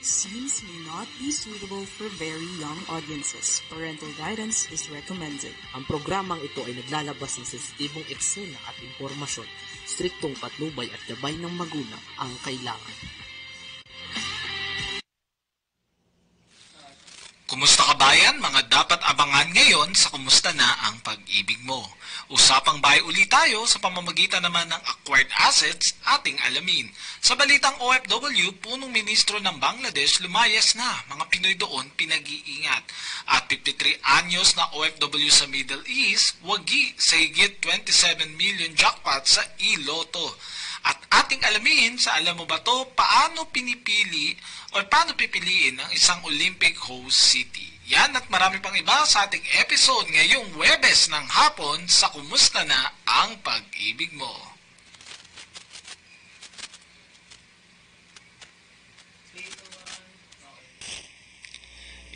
Scenes may not be suitable for very young audiences. Parental guidance is recommended. Ang programang ito ay naglalabas ng sensitibong eksena at impormasyon. Striktong patnubay at gabay ng magulang ang kailangan. Kumusta kabayan? Mga dapat abangan ngayon sa Kumusta na ang Pag-ibig Mo. Usapang bahay ulit tayo sa pamamagitan naman ng acquired assets ating alamin. Sa balitang OFW, punong ministro ng Bangladesh lumayas na, mga Pinoy doon pinag-iingat. At 53 anyos na OFW sa Middle East, wagi sa higit 27 million jackpot sa e-lotto. At ating alamin sa Alam Mo Ba To, paano pipiliin ang isang Olympic host city. Yan at marami pang iba sa ating episode ngayong Huwebes ng hapon sa Kumusta na ang Pag-ibig Mo.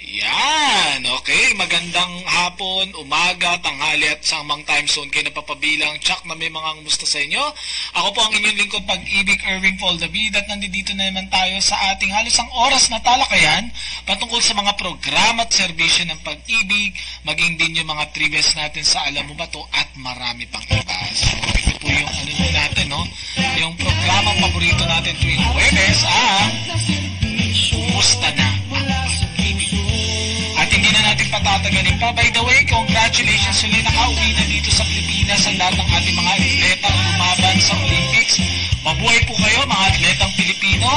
Yan, okay, magandang hapon, umaga, tanghali at sa amang time zone kayo napapabilang. Tsak na may mga kumusta sa inyo. Ako po ang inyong lingkod Pag-ibig, Erwin Paul David, at nandito na naman tayo sa ating halos ang oras na talakayan patungkol sa mga programa at serbisyo ng pag-ibig, maging din yung mga trivias natin sa Alam Mo Ba To at marami pang iba. So ito po yung natin, no? Yung programang paborito natin tuwing Huwebes, Kumusta na ang Pag-ibig. At hindi na natin patatagalin pa. By the way, congratulations ulit, nakauwi na dito sa Pilipinas ang lahat ng ating mga atletang lumaban sa Olympics. Mabuhay po kayo mga atletang Pilipino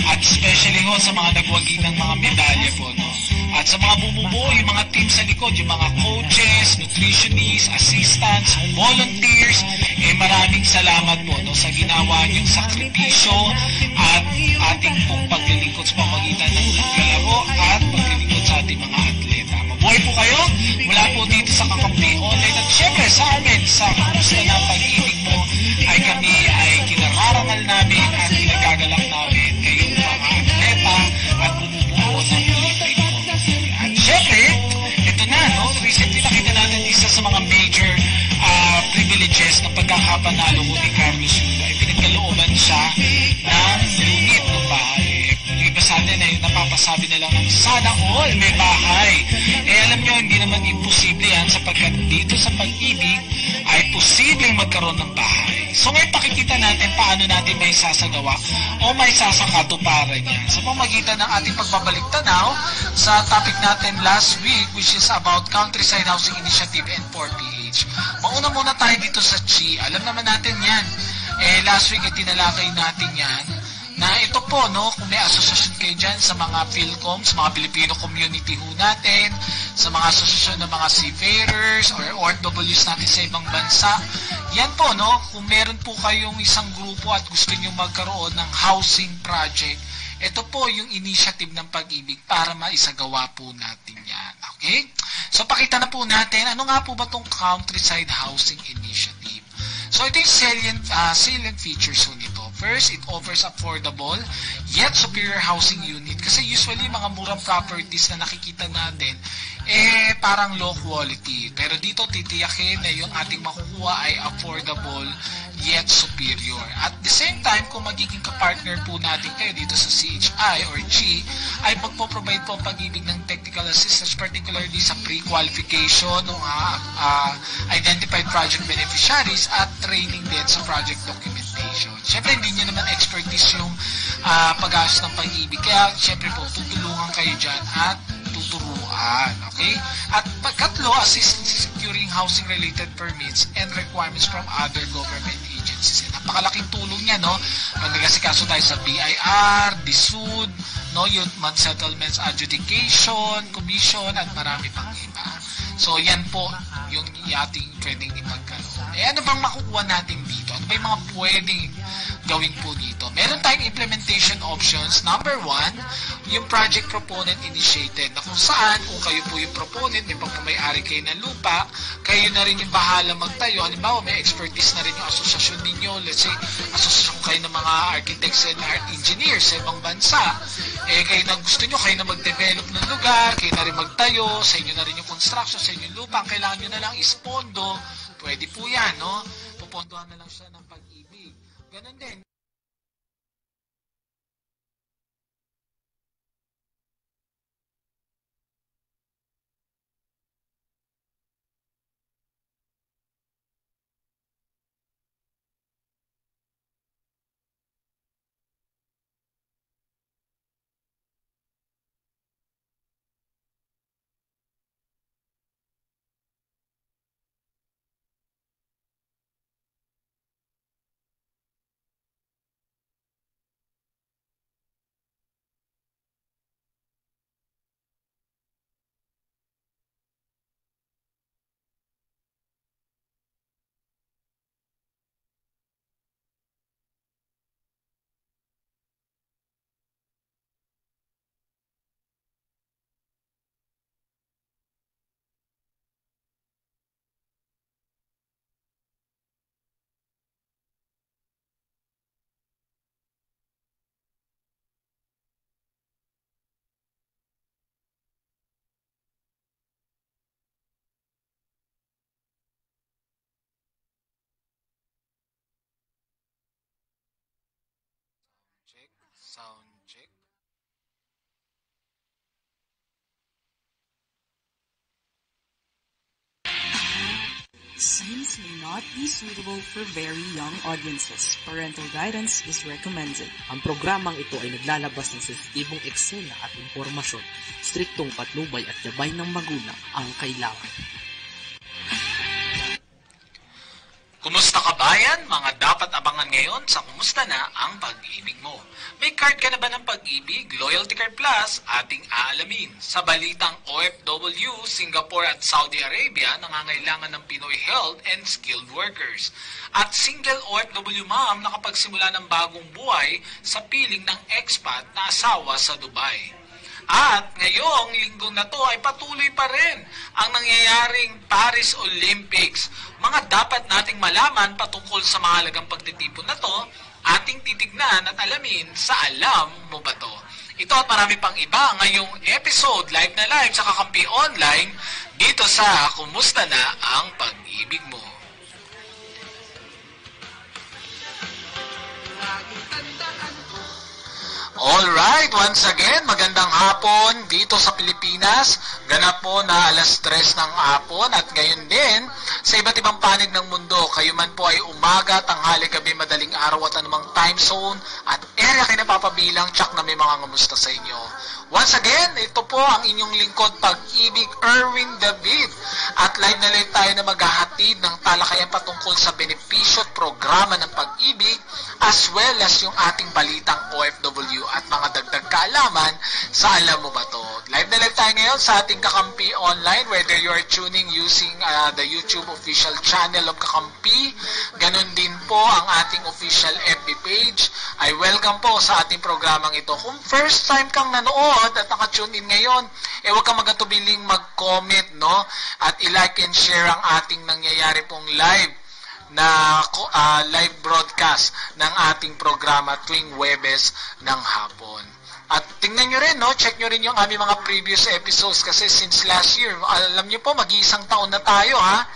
at especially ho sa mga nagwagi ng mga medalya po. No? At sa mga bumubuo, yung mga team sa likod, yung mga coaches, nutritionists, assistants, volunteers, maraming salamat po no, sa ginawa niyong sakripisyo at ating pong paglilingkod sa pamagitan ng paglalaro at paglilingkod sa ating mga atleta. Mabuhay po kayo mula po dito sa Kakampi Online at syempre sa amin sa Kumusta na Pag-ibig Mo ay kami ay kinararangal namin at kinagagalak namin kayong mga atleta at bumubuo ng Olympic. At syempre, ito na, no? Recently nakita natin isa sa mga major privileges ng pagkakapanalo mo ni Carlos Yulo ay pinagkalooban siya ng unit ng bahay. Iba sa atin ay napapasabi na lang ng sana all may bahay. Alam nyo, hindi naman imposible yan sapagkat dito sa pag-ibig ay posibleng magkaroon ng bahay. So ngayon pakikita natin paano natin may sasagawa o may sasakatuparan yan sa pamagitan ng ating pagbabalik tanaw sa topic natin last week which is about Countryside Housing Initiative and 4PH. Mauna muna tayo dito sa CHI. Alam naman natin yan. Last week tinalakay natin yan na ito po, no, kung may asosasyon kayo dyan sa mga PhilComs, mga Filipino community ho natin, sa mga asosasyon ng mga seafarers or OFWs natin sa ibang bansa, yan po, no, kung meron po kayong isang grupo at gusto nyo magkaroon ng housing project, ito po yung initiative ng pag-ibig para maisagawa po natin yan. Okay? So, pakita na po natin, ano nga po ba itong Countryside Housing Initiative? So, ito yung salient features ho nito. First, it offers affordable yet superior housing unit. Kasi usually, mga murang properties na nakikita natin, parang low quality. Pero dito, titiyakin na yung ating makukuha ay affordable yet superior. At the same time, kung magiging kapartner po natin kayo dito sa CHI or CHI, ay magpo-provide po pag-ibig ng technical assistance, particularly sa pre-qualification ng identified project beneficiaries at training din sa project documentation. Siyempre, hindi nyo naman expertise yung pag-aayos ng pag-ibig. Kaya, siyempre po, tutulungan kayo dyan at tuturuan. Okay? At pagkatlo, assistance in securing housing-related permits and requirements from other government agencies. Napakalaking tulong niya, no? Pag nag-asikaso tayo sa BIR, DSUD, no? Youth Settlements Adjudication, Commission, at marami pang iba. So, yan po yung ating pwedeng ipagkaroon. Ano bang makukuha natin dito? Ano ba yung mga pwedeng gawin po dito? Meron tayong implementation options. Number 1, yung project proponent initiated na kung saan, kung kayo po yung proponent, may pagpamayari kayo ng lupa, kayo na rin yung bahala magtayo. Halimbawa, may expertise na rin yung asosasyon ninyo. Let's say, asosasyon kayo ng mga architects and art engineers sa ibang bansa. Kayo na gusto nyo, kayo na mag-develop ng lugar, kayo na rin magtayo, sa inyo na rin yung construction, sa inyo yung lupa, ang kailangan nyo na lang is pondo. Pwede po yan, no? Pupondohan na lang siya ng pag-ibig. Ganun din. Sound check. Scenes may not be suitable for very young audiences. Parental guidance is recommended. Ang programang ito ay naglalabas ng sensitibong eksena at impormasyon. Striktong patnubay at gabay ng magulang ang kailangan. Kumusta ka bayan? Mga dapat abangan ngayon sa Kumusta na ang Pag-ibig mo. May card ka na ba ng Pag-ibig? Loyalty Card Plus, ating aalamin. Sa balitang OFW, Singapore at Saudi Arabia nangangailangan ng Pinoy health and skilled workers. At single OFW mom nakapagsimula ng bagong buhay sa piling ng expat na asawa sa Dubai. At ngayong linggong na to ay patuloy pa rin ang nangyayaring Paris Olympics. Mga dapat nating malaman patungkol sa mahalagang pagtitipon na to, ating titignan at alamin sa Alam Mo Ba To? Ito at marami pang iba ngayong episode live na live sa Kakampi Online dito sa Kumusta na ang Pag-ibig mo? Alright, once again, magandang hapon dito sa Pilipinas. Ganap po na alas 3 ng hapon at ngayon din sa iba't ibang panig ng mundo. Kayo man po ay umaga, tanghali, gabi, madaling araw at anumang time zone at area kayo napapabilang, tsak na may mga ngamusta sa inyo. Once again, ito po ang inyong lingkod Pag-ibig, Erwin David. At live na live tayo na maghahatid ng talakayan patungkol sa benepisyo at programa ng pag-ibig as well as yung ating balitang OFW at mga dagdag kaalaman sa Alam Mo Ba To? Live na live tayo ngayon sa ating Kakampi Online, whether you are tuning using the YouTube official channel of Kakampi, ganun din po ang ating official FB page. I welcome po sa ating programang ito. Kung first time kang nanood at naka-tune in ngayon, huwag kang magatubiling mag-comment, no? At i-like and share ang ating nangyayari pong live na live broadcast ng ating programa tuwing Huwebes ng hapon. At tingnan nyo rin, no? Check nyo rin yung aming mga previous episodes kasi since last year, alam nyo po, mag-iisang taon na tayo, ha?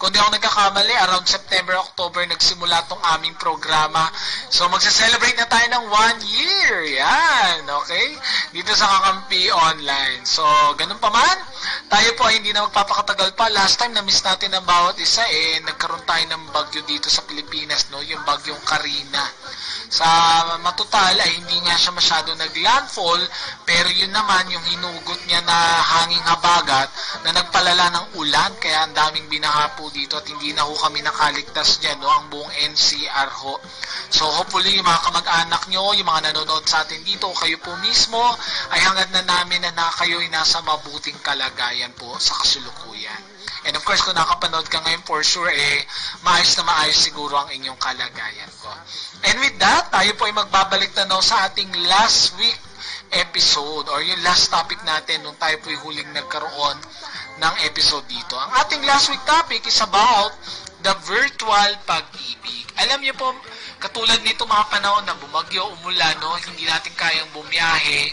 Kung di ako nagkakamali, around September, October, nagsimula tong aming programa. So, magsa-celebrate na tayo ng 1 year. Yan, okay? Dito sa Kakampi Online. So, ganun pa man, tayo po ay hindi na magpapakatagal pa. Last time, na-miss natin ang bawat isa, nagkaroon tayo ng bagyo dito sa Pilipinas, no? Yung bagyong Karina. Sa matutal ay hindi nga siya masyado naglandfall, pero yun naman yung hinugot niya na hanging habagat na nagpalala ng ulan, kaya ang daming binaha po dito at hindi na ho kami nakaligtas niya, no, ang buong NCR ho. So hopefully yung mga kamag-anak nyo, yung mga nanonood sa atin dito, kayo po mismo ay hangad na namin na kayo ay nasa mabuting kalagayan po sa kasulukuyan. And of course, kung nakapanood ka ngayon, for sure, maayos na maayos siguro ang inyong kalagayan ko. And with that, tayo po ay magbabalik na sa ating last week episode or yung last topic natin nung tayo po ay huling nagkaroon ng episode dito. Ang ating last week topic is about the virtual pag-ibig. Alam niyo po, katulad nito mga panahon na bumagyo, umulan, no, hindi natin kayang bumiyahe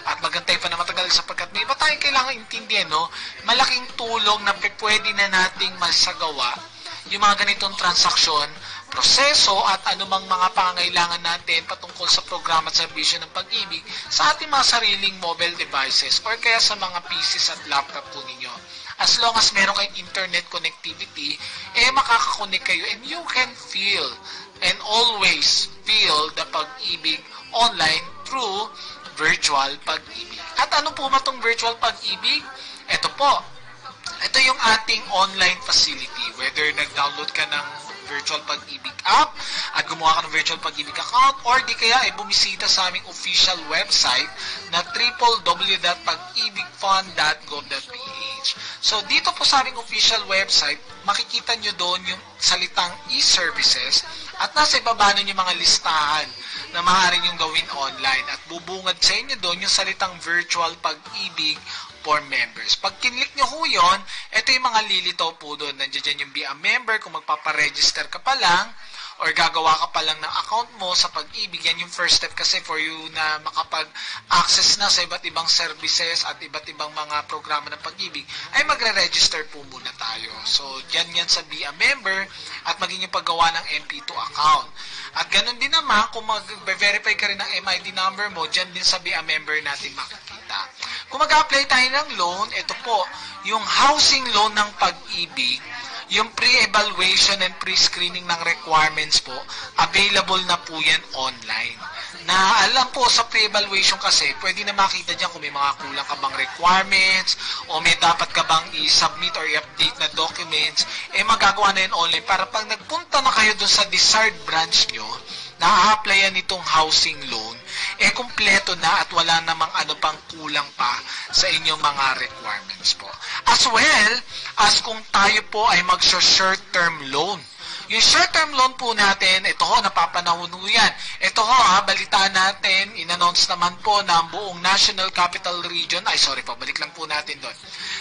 at magantay pa na matagal sapagkat may iba tayong kailangan intindihan, no? Malaking tulong na pwede na nating masagawa yung mga ganitong transaksyon, proseso at anumang mga pangangailangan natin patungkol sa programa at serbisyo ng pag-ibig sa ating mga sariling mobile devices or kaya sa mga PCs at laptop po ninyo. As long as meron kayong internet connectivity, makakakonek kayo and you can feel and always feel the pag-ibig online through virtual pag-ibig. At ano po ba itong virtual pag-ibig? Ito po. Ito yung ating online facility. Whether nag-download ka ng virtual pag-ibig app at gumawa ka ng virtual pag-ibig account or di kaya ay bumisita sa aming official website na www.pagibigfund.gov.ph. So dito po sa aming official website, makikita nyo doon yung salitang e-services at nasa ibaba nun yung mga listahan na maaari nyong gawin online at bubungad sa inyo doon yung salitang virtual pag-ibig for members. Pag kinlik nyo ho yun, ito yung mga lilitaw po doon. Nandiyan yung be a member kung magpaparegister ka pa lang or gagawa ka pa lang ng account mo sa Pag-ibig, yan yung first step kasi for you na makapag-access na sa iba't ibang services at iba't ibang mga programa ng Pag-ibig, ay magre-register po muna tayo. So, yan sa Be a Member at maging yung paggawa ng MP2 account. At ganun din naman, kung mag-verify ka rin ng MID number mo, dyan din sa Be a Member natin makikita. Kung mag-apply tayo ng loan, ito po, yung housing loan ng Pag-ibig, yung pre-evaluation and pre-screening ng requirements po, available na po yan online. Na alam po sa pre-evaluation kasi, pwede na makita dyan kung may mga kulang ka bang requirements o may dapat ka bang i-submit or i-update na documents, magagawa na yun online para pag nagpunta na kayo dun sa desired branch nyo, na-applyan itong housing loan, kumpleto na at wala namang ano pang kulang pa sa inyong mga requirements po. As well as kung tayo po ay mag-short-term loan. Yung short-term loan po natin, ito ho, napapanahon ho yan. Ito ho, balitaan natin, in-announce naman po ng buong National Capital Region, balik lang po natin doon.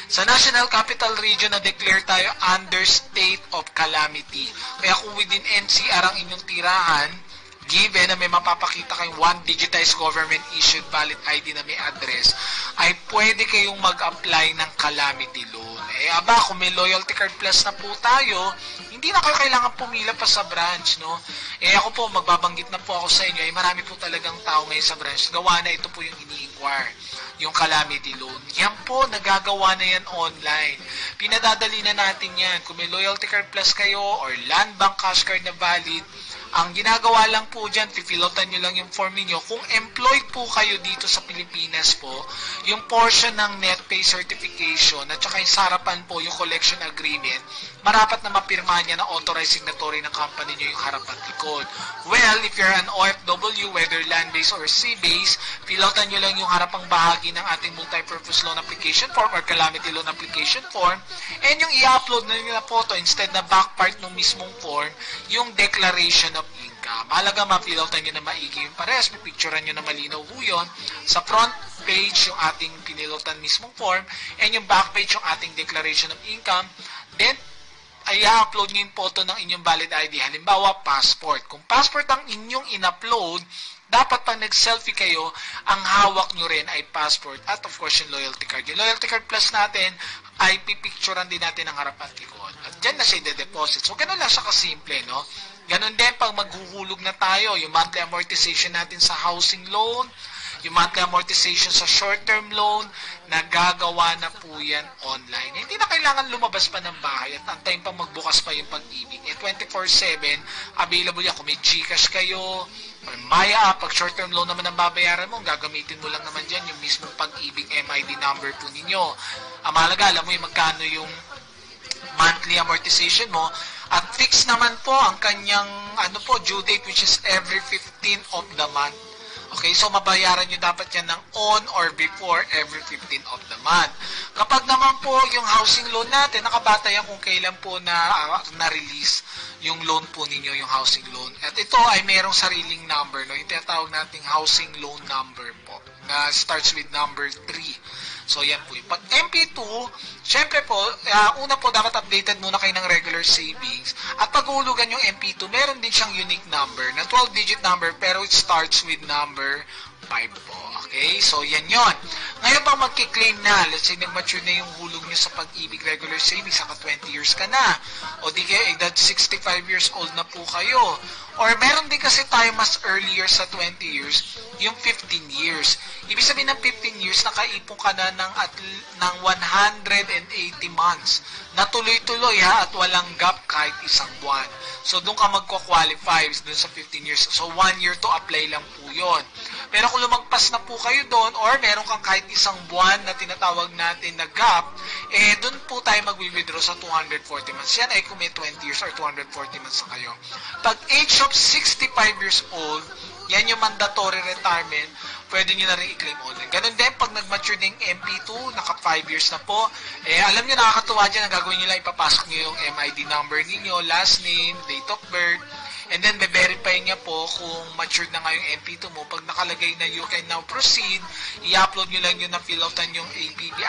Sa National Capital Region, na-declare tayo under state of calamity. Kaya kung within NCR ang inyong tirahan, given na may mapapakita kayong one digitized government-issued valid ID na may address, ay pwede kayong mag-apply ng calamity loan. Kung may Loyalty Card Plus na po tayo, hindi na kayo kailangan pumila pa sa branch, no? Ako po, magbabanggit na po ako sa inyo, marami po talagang tao ngayon sa branch. Gawa na ito po yung ini-inquire, yung calamity loan. Yan po, nagagawa na yan online. Pinadadali na natin yan. Kung may Loyalty Card Plus kayo or Land Bank Cash Card na valid, ang ginagawa lang po dyan, pipilotan nyo lang yung form niyo. Kung employed po kayo dito sa Pilipinas po, yung portion ng net pay certification at saka yung sarapan po, yung collection agreement, marapat na mapirma niya na authorized signatory ng company nyo yung harap at likod. Well, if you're an OFW, whether land-based or sea-based, pilotan nyo lang yung harapang bahagi ng ating multi-purpose loan application form or calamity loan application form, and yung i-upload na nyo na po to, instead na back part ng mismong form, yung declaration of income. Mahalaga ma-pilotan nyo na maigi yung pares, pipicturean nyo na malinaw ho yun. Sa front page yung ating pinilotan mismong form, and yung back page yung ating declaration of income. Then, ay i-upload nyo yung photo ng inyong valid ID. Halimbawa, passport. Kung passport ang inyong in-upload, dapat pag nag-selfie kayo, ang hawak nyo rin ay passport at of course yung loyalty card. Yung loyalty card plus natin ay pipicturean din natin ang harap at likod. At dyan na siya i-deposit. So, ganun lang siya kasimple, no? Ganun din pag maghuhulog na tayo, yung monthly amortization natin sa housing loan, yung monthly amortization sa short-term loan, nagagawa na po yan online. Hindi na kailangan lumabas pa ng bahay at antayin pa magbukas pa yung Pag-ibig. 24/7, available yan. Kung may GCash kayo, or Maya app, pag short-term loan naman ang babayaran mo, gagamitin mo lang naman dyan yung mismong Pag-ibig MID number po ninyo. Ang mahalaga, alam mo yung magkano yung monthly amortization mo, at fixed naman po ang kanyang due date, which is every 15th of the month. Okay, so mabayaran nyo dapat yan ng on or before every 15th of the month. Kapag naman po yung housing loan natin, nakabata yan kung kailan po na-release yung loan po ninyo, yung housing loan. At ito ay merong sariling number, no? Yung tinatawag nating housing loan number po, na starts with number 3. So, yan po. Pag MP2, syempre po, una po, dapat updated muna kayo ng regular savings. At pag uhulugan yung MP2, meron din siyang unique number, na 12-digit number, pero it starts with number 5 po. Okay? So, yan yon. Ngayon pag magkiklaim na, let's say, nag-mature na yung hulog nyo sa Pag-ibig regular savings, saka 20 years ka na, o di kayo, edad 65 years old na po kayo, or meron din kasi tayo mas earlier sa 20 years, yung 15 years. Ibig sabihin ng 15 years, nakaipon ka na ng 180 months. Na tuloy-tuloy at walang gap kahit isang buwan. So, doon ka magko-qualify doon sa 15 years. So, 1 year to apply lang po yun. Pero kung lumagpas na po kayo doon, or meron kang kahit isang buwan na tinatawag natin na gap, doon po tayo mag-withdraw sa 240 months. Yan ay kung may 20 years or 240 months na kayo. Pag age of 65 years old, yan yung mandatory retirement, pwede nyo na rin i-claim online. Ganun din, pag nag-mature ng MP2, naka 5 years na po, alam nyo, nakakatuwa dyan, ang gagawin nyo lang, ipapasok nyo yung MID number ninyo, last name, date of birth, And then, be-verify niya po kung matured na nga yung MP2 mo. Pag nakalagay na you can now proceed, i-upload nyo lang yun na fill outan yung APB.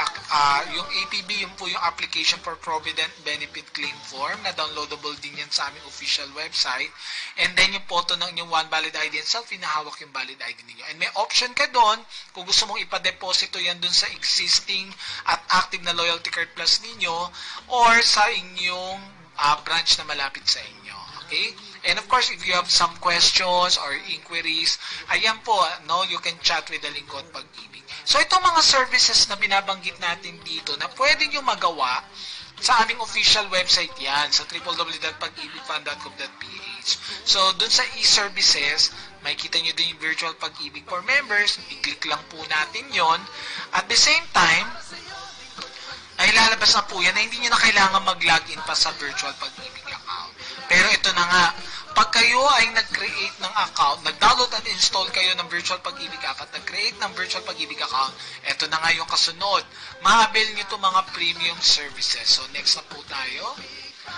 Yung APB, yun po yung Application for Provident Benefit Claim Form na downloadable din yan sa aming official website. And then, yung photo ng inyong one valid ID and selfie, nahawak yung valid ID ninyo. And may option ka doon, kung gusto mong ipadeposito yan doon sa existing at active na Loyalty Card Plus ninyo or sa inyong branch na malapit sa inyo. Okay? And of course, if you have some questions or inquiries, ayan po, no, you can chat with the Lingkod Pag-ibig. So, itong mga services na binabanggit natin dito na pwede nyo magawa sa aming official website yan, sa www.pagibigfund.com.ph. So, dun sa e-services, makikita nyo din yung virtual Pag-ibig for members. I-click lang po natin yon. At the same time, ay lalabas na po yan na hindi nyo na kailangan mag-login pa sa virtual Pag-ibig account. Pero ito na nga, pag kayo ay nag-create ng account, nag-download at install kayo ng virtual Pag-ibig app at nag-create ng virtual Pag-ibig account, ito na nga yung kasunod. Ma-avail nyo itong mga premium services. So, next na po tayo.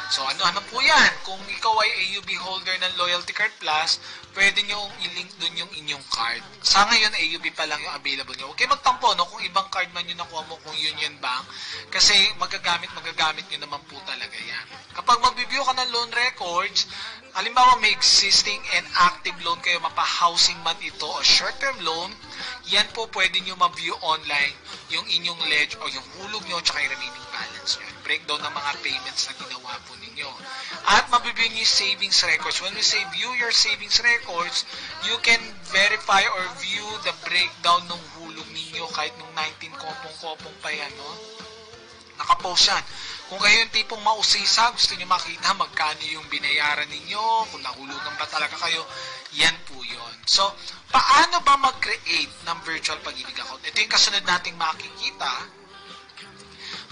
So, ano po yan? Kung ikaw ay AUB holder ng Loyalty Card Plus, pwede nyo i-link dun yung inyong card. Sa ngayon, AUB pa lang yung available nyo. Huwag kayo magtampo, no? Kung ibang card man yung nakuha mo, kung Union Bank, kasi magagamit nyo naman po talaga yan. Kapag mag-review ka ng loan records, halimbawa may existing and active loan kayo, mapa-housing man ito o short-term loan, yan po pwede nyo ma-view online yung inyong ledger o yung hulog nyo tsaka yung remaining balance nyo. Breakdown ng mga payments na ginawa po ninyo. At mabibigyan nyo yung savings records. When we say view your savings records, you can verify or view the breakdown ng hulog ninyo kahit nung 19 kopong-kopong pa yan, no? Nakapost yan. Kung kayo yung tipong mausisa, gusto nyo makita magkano yung binayaran ninyo, kung nahulugan ba talaga kayo, yan po yun. So, paano ba mag-create ng virtual Pag-ibig account? Ito yung kasunod nating makikita.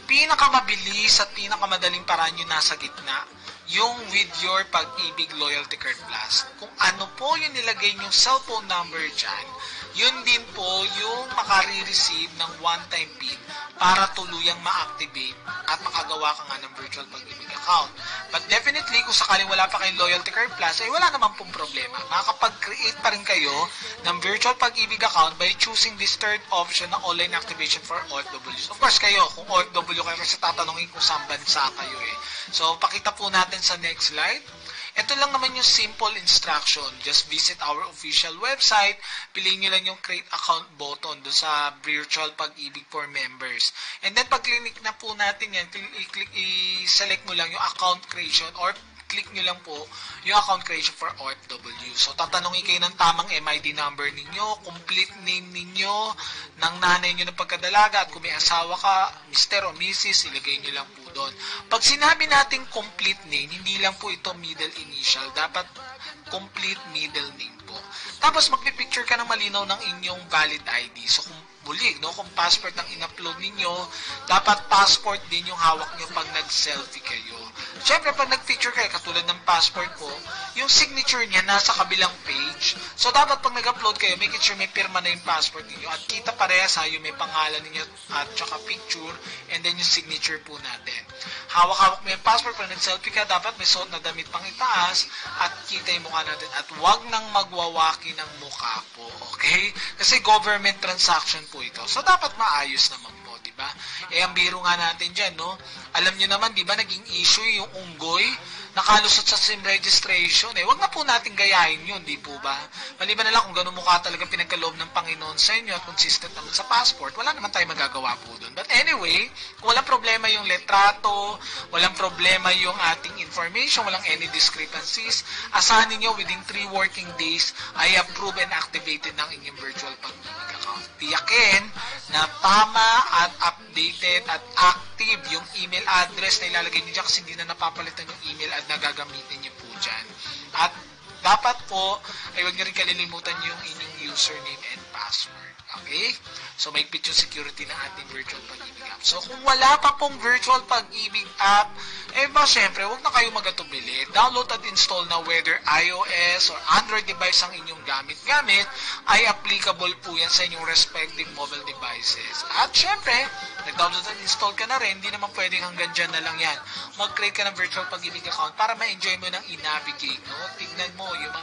Pinakamabilis at pinakamadaling paraan yung nasa gitna, yung with your Pag-ibig Loyalty Card Plus. Kung ano po yung nilagay yung cellphone number dyan, yun din po yung makare-receive ng one-time PIN para tuluyang ma-activate at makagawa ka nga ng virtual Pag-ibig account. But definitely, kung sakaling wala pa kayong Loyalty Card Plus, ay wala naman pong problema. Makakapag-create pa rin kayo ng virtual Pag-ibig account by choosing this third option na online activation for OFWs. Of course, kayo, kung OFW kayo, kasi tatanungin kung saan bansa kayo eh. So, pakita po natin sa next slide. Ito lang naman yung simple instruction. Just visit our official website. Piliin nyo lang yung create account button doon sa virtual Pag-ibig for members. And then pag click na po natin yan, i-select mo lang yung account creation or click nyo lang po yung account creation for OFW. So, tatanungin kayo ng tamang MID number ninyo, complete name ninyo, ng nanay nyo ng pagkadalaga, at kung may asawa ka, Mr. o Mrs., ilagay nyo lang po doon. Pag sinabi natin complete name, hindi lang po ito middle initial, dapat complete middle name po. Tapos, magpipicture ka ng malinaw ng inyong valid ID. So, kung bulig, no? Kung passport ang in-upload ninyo, dapat passport din yung hawak nyo pag nag-selfie kayo. Siyempre, pag nag-picture kayo, katulad ng passport po, yung signature niya nasa kabilang page. So, dapat pag nag-upload kayo, make sure may pirma na yung passport ninyo at kita parehas ha, yung may pangalan ninyo at saka picture and then yung signature po natin. Hawak-hawak mo yung passport, pag nag-selfie ka, dapat may suot na damit pang itaas at kita yung mukha natin at wag nang magwawaki ng mukha po, okay? Kasi government transaction po ito. So, dapat maayos naman po, di ba? Eh, ang biro nga natin dyan, no? Alam nyo naman, di ba, naging issue yung unggoy nakalusot sa SIM registration. Eh, wag na po natin gayahin yun, di po ba? Maliban na lang kung gano'n mukha talaga pinagkaloob ng Panginoon sa inyo at consistent naman sa passport, wala naman tayo magagawa po doon. But anyway, kung walang problema yung letrato, walang problema yung ating information, walang any discrepancies, asahan ninyo within 3 working days ay approve and activated ng inyong virtual Pag-ibig account. Tiyakin na tama at updated at active yung email address na ilalagay niyo dyan kasi hindi na napapalitan yung email at nagagamitin niyo po dyan. At dapat po, ay huwag niyo rin kalilimutan yung inyong username and password. Okay? Okay? So, may yung security ng ating virtual pag-ibig app. So, kung wala pa pong virtual pag-ibig app, syempre, huwag na kayo magatubili. Download at install na whether iOS or Android device ang inyong gamit, ay applicable po yan sa inyong respective mobile devices. At syempre, nag-download at install ka na rin, hindi naman pwedeng hanggang dyan na lang yan. Mag-create ka ng virtual pag-ibig account para ma-enjoy mo ng i-navigate. No? Tignan mo yung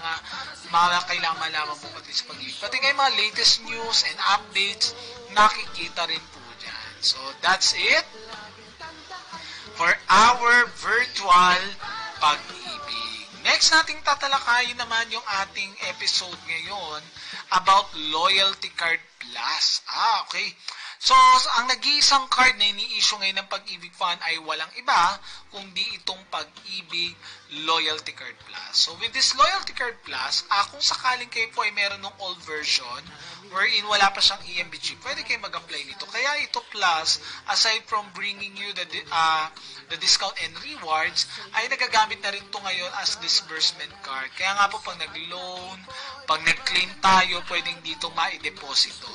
mga kailangan malaman mo pati sa pag-ibig. Pati ngayon mga latest news and updates, nakikita rin po dyan. So, that's it for our virtual pag-ibig. Next nating tatalakayin naman yung ating episode ngayon about Loyalty Card Plus. Okay. So, ang nag-iisang card na ini-issue ngayon ng Pag-ibig Fund ay walang iba kundi itong Pag-ibig Loyalty Card Plus. So, with this Loyalty Card Plus, kung sakaling kayo po ay meron ng old version wherein wala pa siyang EMBG, pwede kayo mag-apply nito. Kaya ito Plus, aside from bringing you the discount and rewards, ay nagagamit na rin ito ngayon as disbursement card. Kaya nga po pag nag-loan, pag nag-claim tayo, pwedeng dito ma-deposito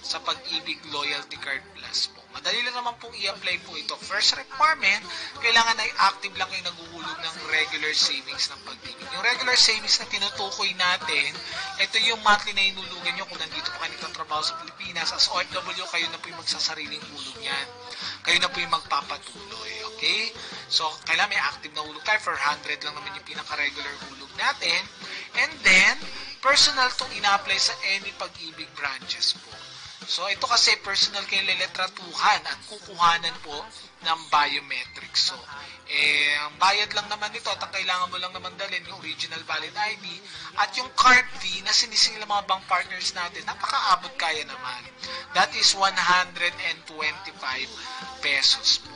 sa Pag-ibig Loyalty Card Plus po. Madali lang naman pong i-apply po ito. First requirement, kailangan ay active lang kayo naguhulog ng regular savings ng Pag-ibig. Yung regular savings na tinutukoy natin, ito yung monthly na inulugan nyo kung nandito pa kayo nagtatrabaho sa Pilipinas. As OFW, kayo na po yung magsasariling hulog yan. Kayo na po yung magpapatuloy. Okay? So, kailangan may active na hulog tayo. 400 lang naman yung pinaka-regular hulog natin. And then, personal itong ina-apply sa any Pag-ibig branches po. So, ito kasi personal kayo leletratuhan at kukuhanan po ng biometrics. So, ang bayad lang naman nito at ang kailangan mo lang naman dalhin yung original valid ID at yung card fee na sinisingil ng mga bank partners natin, napakaabot kaya naman. That is 125 pesos po.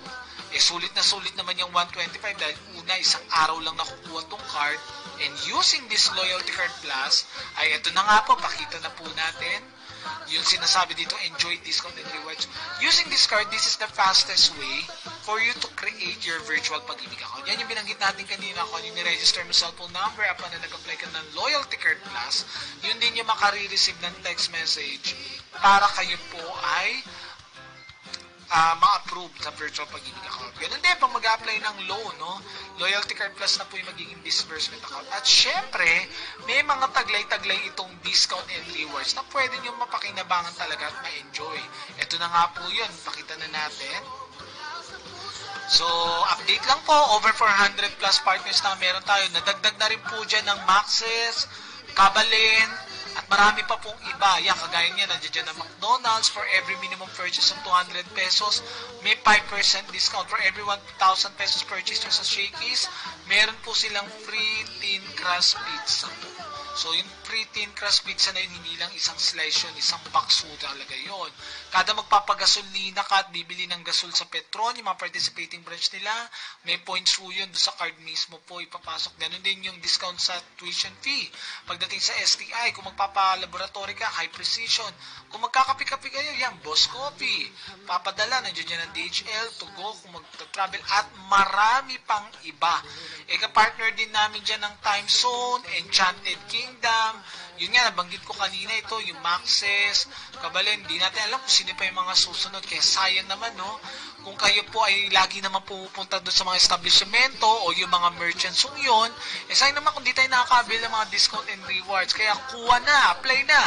Sulit na sulit naman yung 125 dahil una, isang araw lang nakukuha tong card. And using this Loyalty Card Plus, ay ito na nga po, pakita na po natin yung sinasabi dito, enjoy discount and rewards. Using this card, this is the fastest way for you to create your virtual Pag-ibig account. Yan yung binanggit natin kanina, kung yung ni-register mo cellphone number, upon na nag-apply ka ng Loyalty Card Plus, yun din yung makare-receive ng text message para kayo po ay ma-approve sa virtual Pag-ibig account. Ganun din, pag mag-apply ng loan, no? Loyalty Card Plus na po yung magiging disbursement account. At syempre, may mga taglay-taglay itong discount and rewards na pwede nyo mapakinabangan talaga at ma-enjoy. Ito na nga po yun. Pakita na natin. So, update lang po. Over 400 plus partners na meron tayo. Nadagdag na rin po dyan ng Maxis, Kabalin, at marami pa pong iba. Yan, kagaya niya, nandiyan na McDonald's. For every minimum purchase of 200 pesos, may 5% discount. For every 1,000 pesos purchase nyo sa Shakey's, meron po silang free thin crust pizza. So, yung free thin crust pizza na yun, hindi lang isang slice yun, isang box po talaga yun. Kada magpapagasolina ka at bibili ng gasol sa Petron, yung mga participating branch nila, may points po yun doon sa card mismo po ipapasok. Ganun din yung discount sa tuition fee. Pagdating sa STI, kung magpapalaboratory ka, high precision. Kung magkakapi-kapi kayo, yan, Boss Coffee. Papadala, nandiyan yan ng DHL, to go, kung mag-travel, at marami pang iba. Ka-partner din namin dyan ng Time Zone, Enchanted Kingdom. Yun nga, nabanggit ko kanina ito, yung Maxis, Kabalin. Di natin alam kung sino pa yung mga susunod. Kaya sayang naman, no? Kung kayo po ay lagi naman pupunta doon sa mga establishmento o yung mga merchants yun, sayang naman kung di tayo nakakabil ng mga discount and rewards. Kaya kuha na, apply na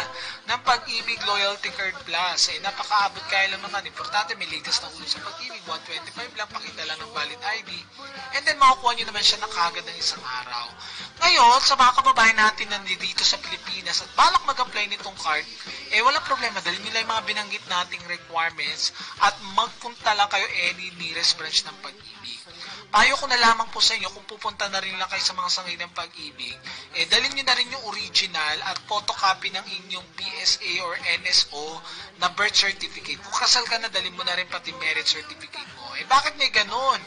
ng Pag-ibig Loyalty Card Plus. Napakaabot kaya lang naman. Importante, may latest na ulo sa Pag-ibig. 125 lang, pakita lang ng valid ID. And then, makukuha nyo naman siya na kagad ng isang araw. Ngayon, sa mga kababayan natin na dito sa Pilipinas at balak mag-apply nitong card, walang problema. Dahil nila yung mga binanggit nating requirements at magpunta lang kayo any nearest branch ng Pag-ibig. Payo ko na lamang po sa inyo kung pupunta na rin lang kayo sa mga sangay ng Pag-ibig, dalhin nyo na rin yung original at photocopy ng inyong PSA or NSO na birth certificate. Kung kasal ka na, dalhin mo na rin pati marriage certificate mo. Bakit may ganun?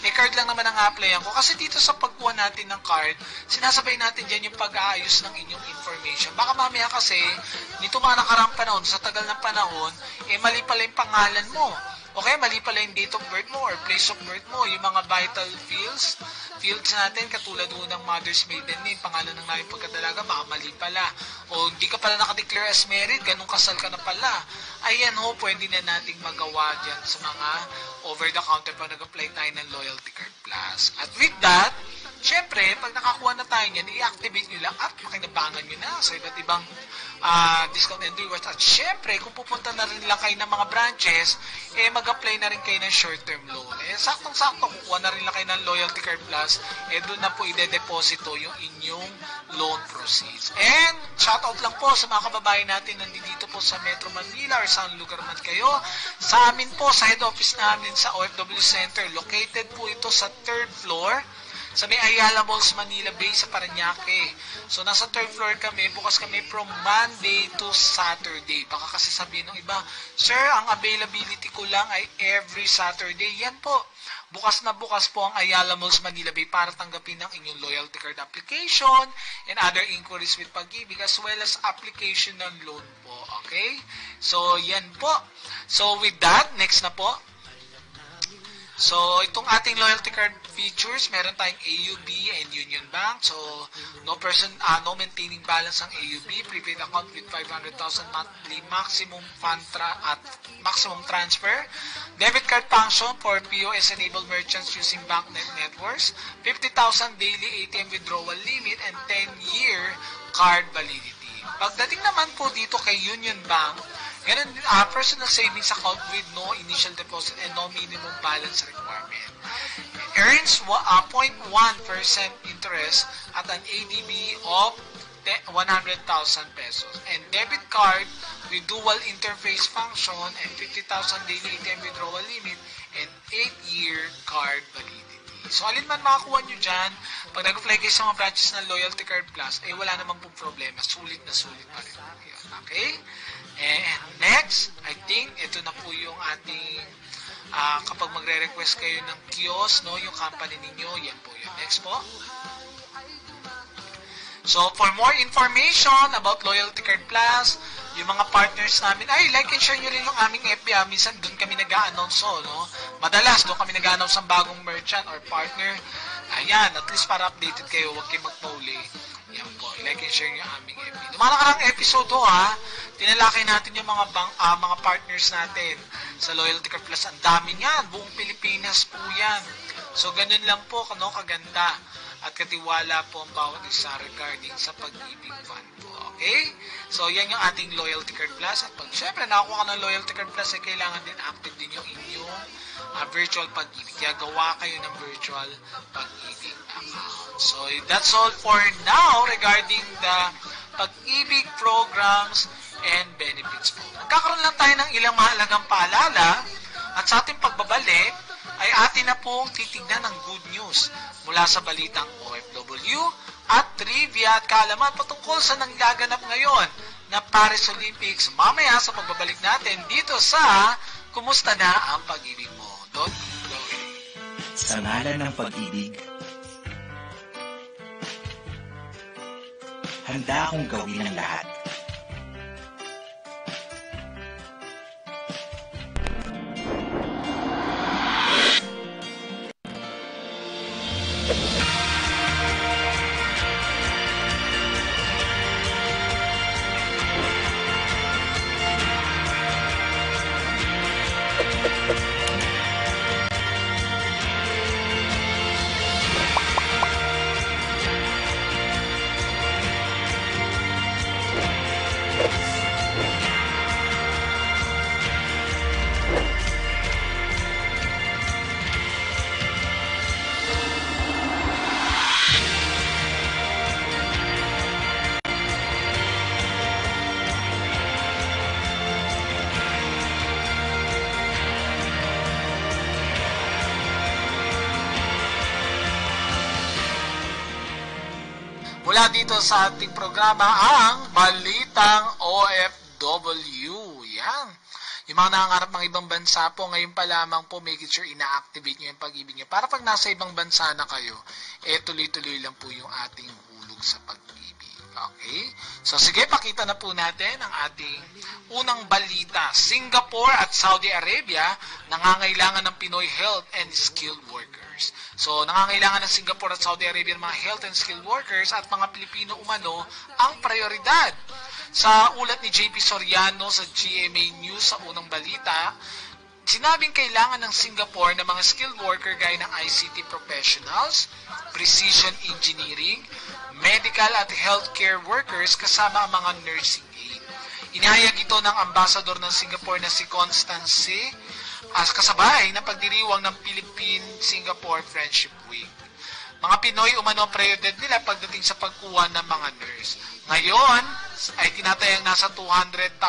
Card lang naman ang applyan ko. Kasi dito sa pagkuha natin ng card, sinasabay natin dyan yung pag-aayos ng inyong information. Baka mamaya kasi, nito mga nakarang panahon, sa tagal ng panahon, mali pala yung pangalan mo. Okay, mali pala yung date of birth mo or place of birth mo, yung mga vital fields natin, katulad ho ng mother's maiden name, pangalan ng namin pagkadalaga, baka mali pala. O hindi ka pala nakadeclare as married, ganun kasal ka na pala. Ayan ho, pwede na nating magawa dyan sa mga over-the-counter pag nag-apply tayo ng Loyalty Card Plus. At with that, syempre, pag nakakuha na tayo niyan, i-activate nyo lang at makinabangan nyo na sa iba't ibang discount and rewards. At syempre, kung pupunta na rin lang kayo ng mga branches, mag-apply na rin kayo ng short-term loan. Saktong-sakto, kukuha na rin lang kayo ng Loyalty Card Plus, doon na po ide-deposito yung inyong loan proceeds. And, shoutout lang po sa mga kababayan natin nandito po sa Metro Manila or saan lugar man kayo. Sa amin po, sa head office namin sa OFW Center, located po ito sa 3rd floor, sa may Ayala Malls, Manila Bay, sa Parañaque. So, nasa 3rd floor kami. Bukas kami from Monday to Saturday. Baka kasi sabihin ng iba, Sir, ang availability ko lang ay every Saturday. Yan po. Bukas na bukas po ang Ayala Malls, Manila Bay para tanggapin ang inyong loyalty card application and other inquiries with Pag-ibig as well as application ng loan po. Okay? So, yan po. So, with that, next na po. So, itong ating loyalty card features, meron tayong AUB and Union Bank. So, no maintaining balance ang AUB, prepaid account with 500,000 monthly maximum maximum transfer. Debit card function for POS-enabled merchants using BankNet networks, 50,000 daily ATM withdrawal limit, and 10-year card validity. Pagdating naman po dito kay Union Bank, ganun, personal savings account with no initial deposit and no minimum balance requirement. Earns 0.1% interest at an ADB of 100,000 pesos. And debit card with dual interface function and 50,000 daily ATM withdrawal limit and 8-year card validity. So, alin man makakuha nyo dyan, pag nag-apply kayo sa mga branches ng Loyalty Card Plus, wala namang pong problema. Sulit na sulit pa rin. Okay? And next, I think, ito na po yung ating, kapag magre-request kayo ng kiosk, no, yung company ninyo, yan po yun. Next po. So, for more information about Loyalty Card Plus, yung mga partners namin, like and share nyo rin yung aming FB. Minsan, doon kami nag-a-announce, no? Madalas, doon kami nag-a-announce ng bagong merchant or partner. Ayan, at least para updated kayo, huwag kayo magpauli. Yan po, like and share yung aming FB. Noong mga nakarang episode, tinalakay natin yung mga partners natin sa Loyalty Card Plus. Ang dami niyan, buong Pilipinas po yan. So, ganun lang po, kaganda at katiwala po ang bawat isa regarding sa Pag-ibig Fund po. Okay? So, yan yung ating Loyalty Card Plus. At pag syempre nakakuha ka ng Loyalty Card Plus, kailangan din active din yung inyong virtual Pag-ibig. Kaya gawa kayo ng virtual Pag-ibig account. So, that's all for now regarding the Pag-ibig programs and benefits po. Magkakaroon lang tayo ng ilang mahalagang paalala at sa ating pagbabalik ay atin na pong titignan ng good news mula sa balitang OFW at trivia at kaalaman patungkol sa nanggaganap ngayon na Paris Olympics mamaya sa pagbabalik natin dito sa Kumusta na ang Pag-ibig mo? Chloe. Sa ngalan ng pag-ibig, handa akong gawin ang lahat. Mula dito sa ating programa ang Balitang OFW. Yan. Yung mga nangangarap ng ibang bansa po, ngayon pa lamang po, make it sure ina-activate nyo yung Pag-ibig nyo. Para pag nasa ibang bansa na kayo, tuloy-tuloy lang po yung ating hulog sa Pag-ibig. Okay? So sige, pakita na po natin ang ating unang balita. Singapore at Saudi Arabia nangangailangan ng Pinoy health and skilled workers. So nangangailangan ng Singapore at Saudi Arabia ng mga health and skilled workers at mga Pilipino umano ang prioridad. Sa ulat ni JP Soriano sa GMA News sa unang balita, sinabing kailangan ng Singapore ng mga skilled worker gaya ng ICT professionals, precision engineering, medical at healthcare workers kasama ang mga nursing aid. Inihayag ito ng ambasador ng Singapore na si Constance as kasabay ng pagdiriwang ng Philippine-Singapore Friendship Week. Mga Pinoy umano ang prioridad nila pagdating sa pagkuha ng mga nurse. Ngayon ay tinatayang nasa 200,000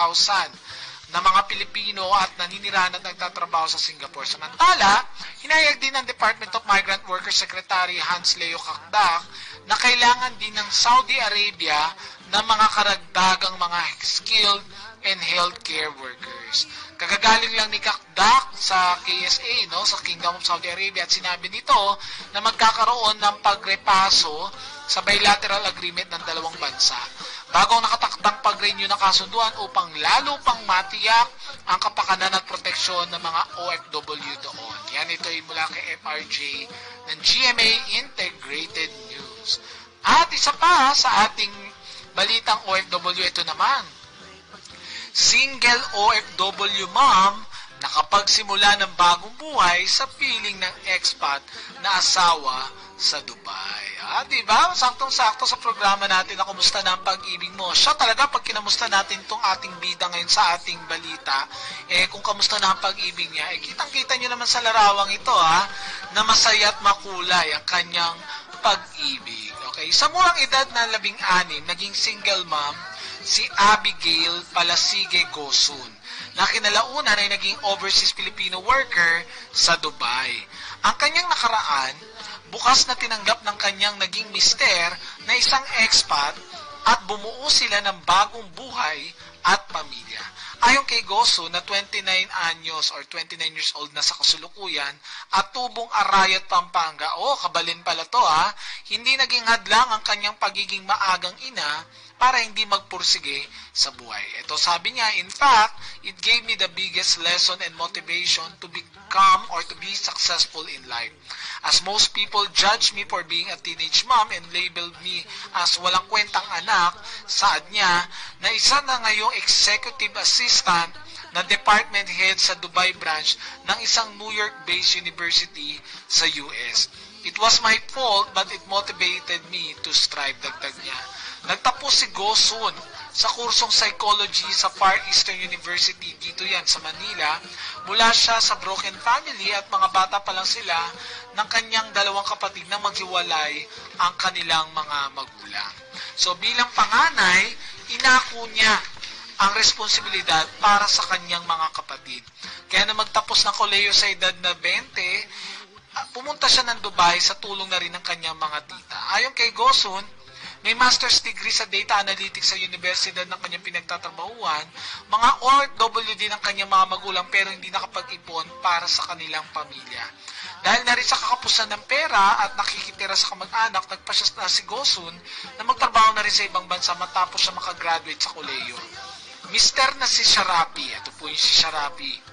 na mga Pilipino at naninirahan at nagtatrabaho sa Singapore. Samantala, hinayag din ng Department of Migrant Workers Secretary Hans Leo Kakdak na kailangan din ng Saudi Arabia ng mga karagdagang mga skilled and healthcare workers. Kagagaling lang ni Kakdak sa KSA, sa Kingdom of Saudi Arabia, at sinabi nito na magkakaroon ng pagrepaso sa bilateral agreement ng dalawang bansa bagong nakatakdang pag-renew ng kasunduan upang lalo pang matiyak ang kapakanan at proteksyon ng mga OFW doon. Yan, ito ay mula kay FRJ ng GMA Integrated News. At isa pa sa ating balitang OFW, ito naman. Single OFW mom nakapagsimula ng bagong buhay sa piling ng expat na asawa sa Dubai. Diba? Saktong-sakto sa programa natin na kumusta na ang pag-ibig mo. Siya talaga, pag kinamusta natin itong ating bida ngayon sa ating balita, kung kamusta na ang pag-ibig niya, kitang-kita nyo naman sa larawang ito, na masaya at makulay ang kanyang pag-ibig. Okay? Sa murang edad na 16, naging single mom si Abigail Palasige Gosun, na kinalaunan ay naging overseas Filipino worker sa Dubai. Ang kanyang nakaraan, bukas na tinanggap ng kanyang naging mister na isang expat at bumuo sila ng bagong buhay at pamilya. Ayon kay Goso na 29 anyos or 29 years old na sa kasulukuyan at tubong Arayat, Pampanga, kabalin pala to hindi naging hadlang ang kanyang pagiging maagang ina para hindi magpursige sa buhay. Ito sabi niya, in fact, it gave me the biggest lesson and motivation to become or to be successful in life. As most people judge me for being a teenage mom and labeled me as walang kwentang anak, saad niya na isa na ngayong executive assistant na department head sa Dubai branch ng isang New York-based university sa US. It was my fault but it motivated me to strive, dagdag niya. Nagtapos si Gosun sa kursong psychology sa Far Eastern University, dito yan sa Manila. Mula siya sa broken family at mga bata pa lang sila ng kanyang dalawang kapatid na maghiwalay ang kanilang mga magulang. So bilang panganay, inako niya ang responsibilidad para sa kanyang mga kapatid. Kaya na magtapos ng kolehiyo sa edad na 20, pumunta siya ng Dubai sa tulong na rin ng kanyang mga tita. Ayon kay Gosun, may master's degree sa data analytics sa universidad ng kanyang pinagtatrabahuan, mga OFW din ang kanyang mga magulang pero hindi nakapag-ipon para sa kanilang pamilya. Dahil na rin sa kakapusan ng pera at nakikitira sa kamag-anak, nagpasya na si Gosun na magtrabaho na rin sa ibang bansa matapos siya makagraduate sa kolehiyo. Mister na si Sharapi, ito po yung si Sharapi.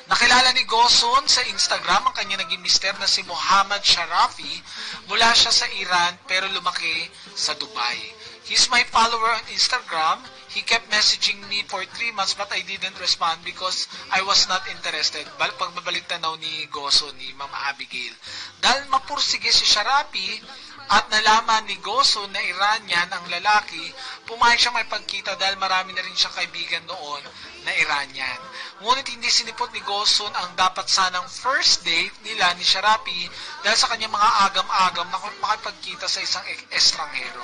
Nakilala ni Gosun sa Instagram ang kanya naging mister na si Muhammad Sharafi. Mula siya sa Iran pero lumaki sa Dubai. He's my follower on Instagram. He kept messaging me for 3 months but I didn't respond because I was not interested. Pagbabalik tanaw ni Gosun, ni Ma'am Abigail. Dahil mapursige si Sharafi at nalaman ni Gosun na Iranian ang lalaki, pumayag siya may pagkita dahil marami na rin siya kaibigan noon na Iranian. Ngunit hindi sinipot ni Gosun ang dapat sanang first date nila ni Sharapi dahil sa kanyang mga agam-agam na makipagkita sa isang estranghero.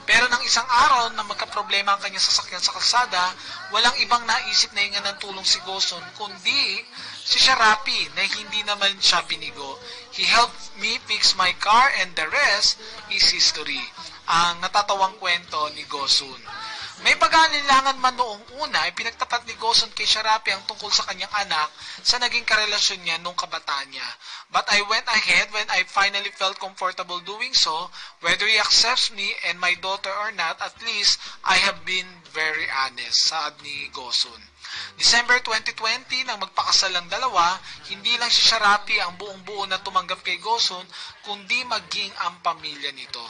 Pero nang isang araw na magkaproblema ang kanyang sasakyan sa kalsada, walang ibang naisip na hingan ng tulong si Gosun kundi si Sharapi na hindi naman siya binigo. He helped me fix my car and the rest is history. Ang natatawang kwento ni Gosun. May pag-aalinlangan man noong una ay pinagtapat ni Goson kay Sharapi ang tungkol sa kanyang anak sa naging karelasyon niya nung kabataan niya. But I went ahead when I finally felt comfortable doing so. Whether he accepts me and my daughter or not, at least I have been very honest, saad ni Goson. December 2020, nang magpakasal ang dalawa, hindi lang si Sharapi ang buong-buo na tumanggap kay Goson, kundi maging ang pamilya nito.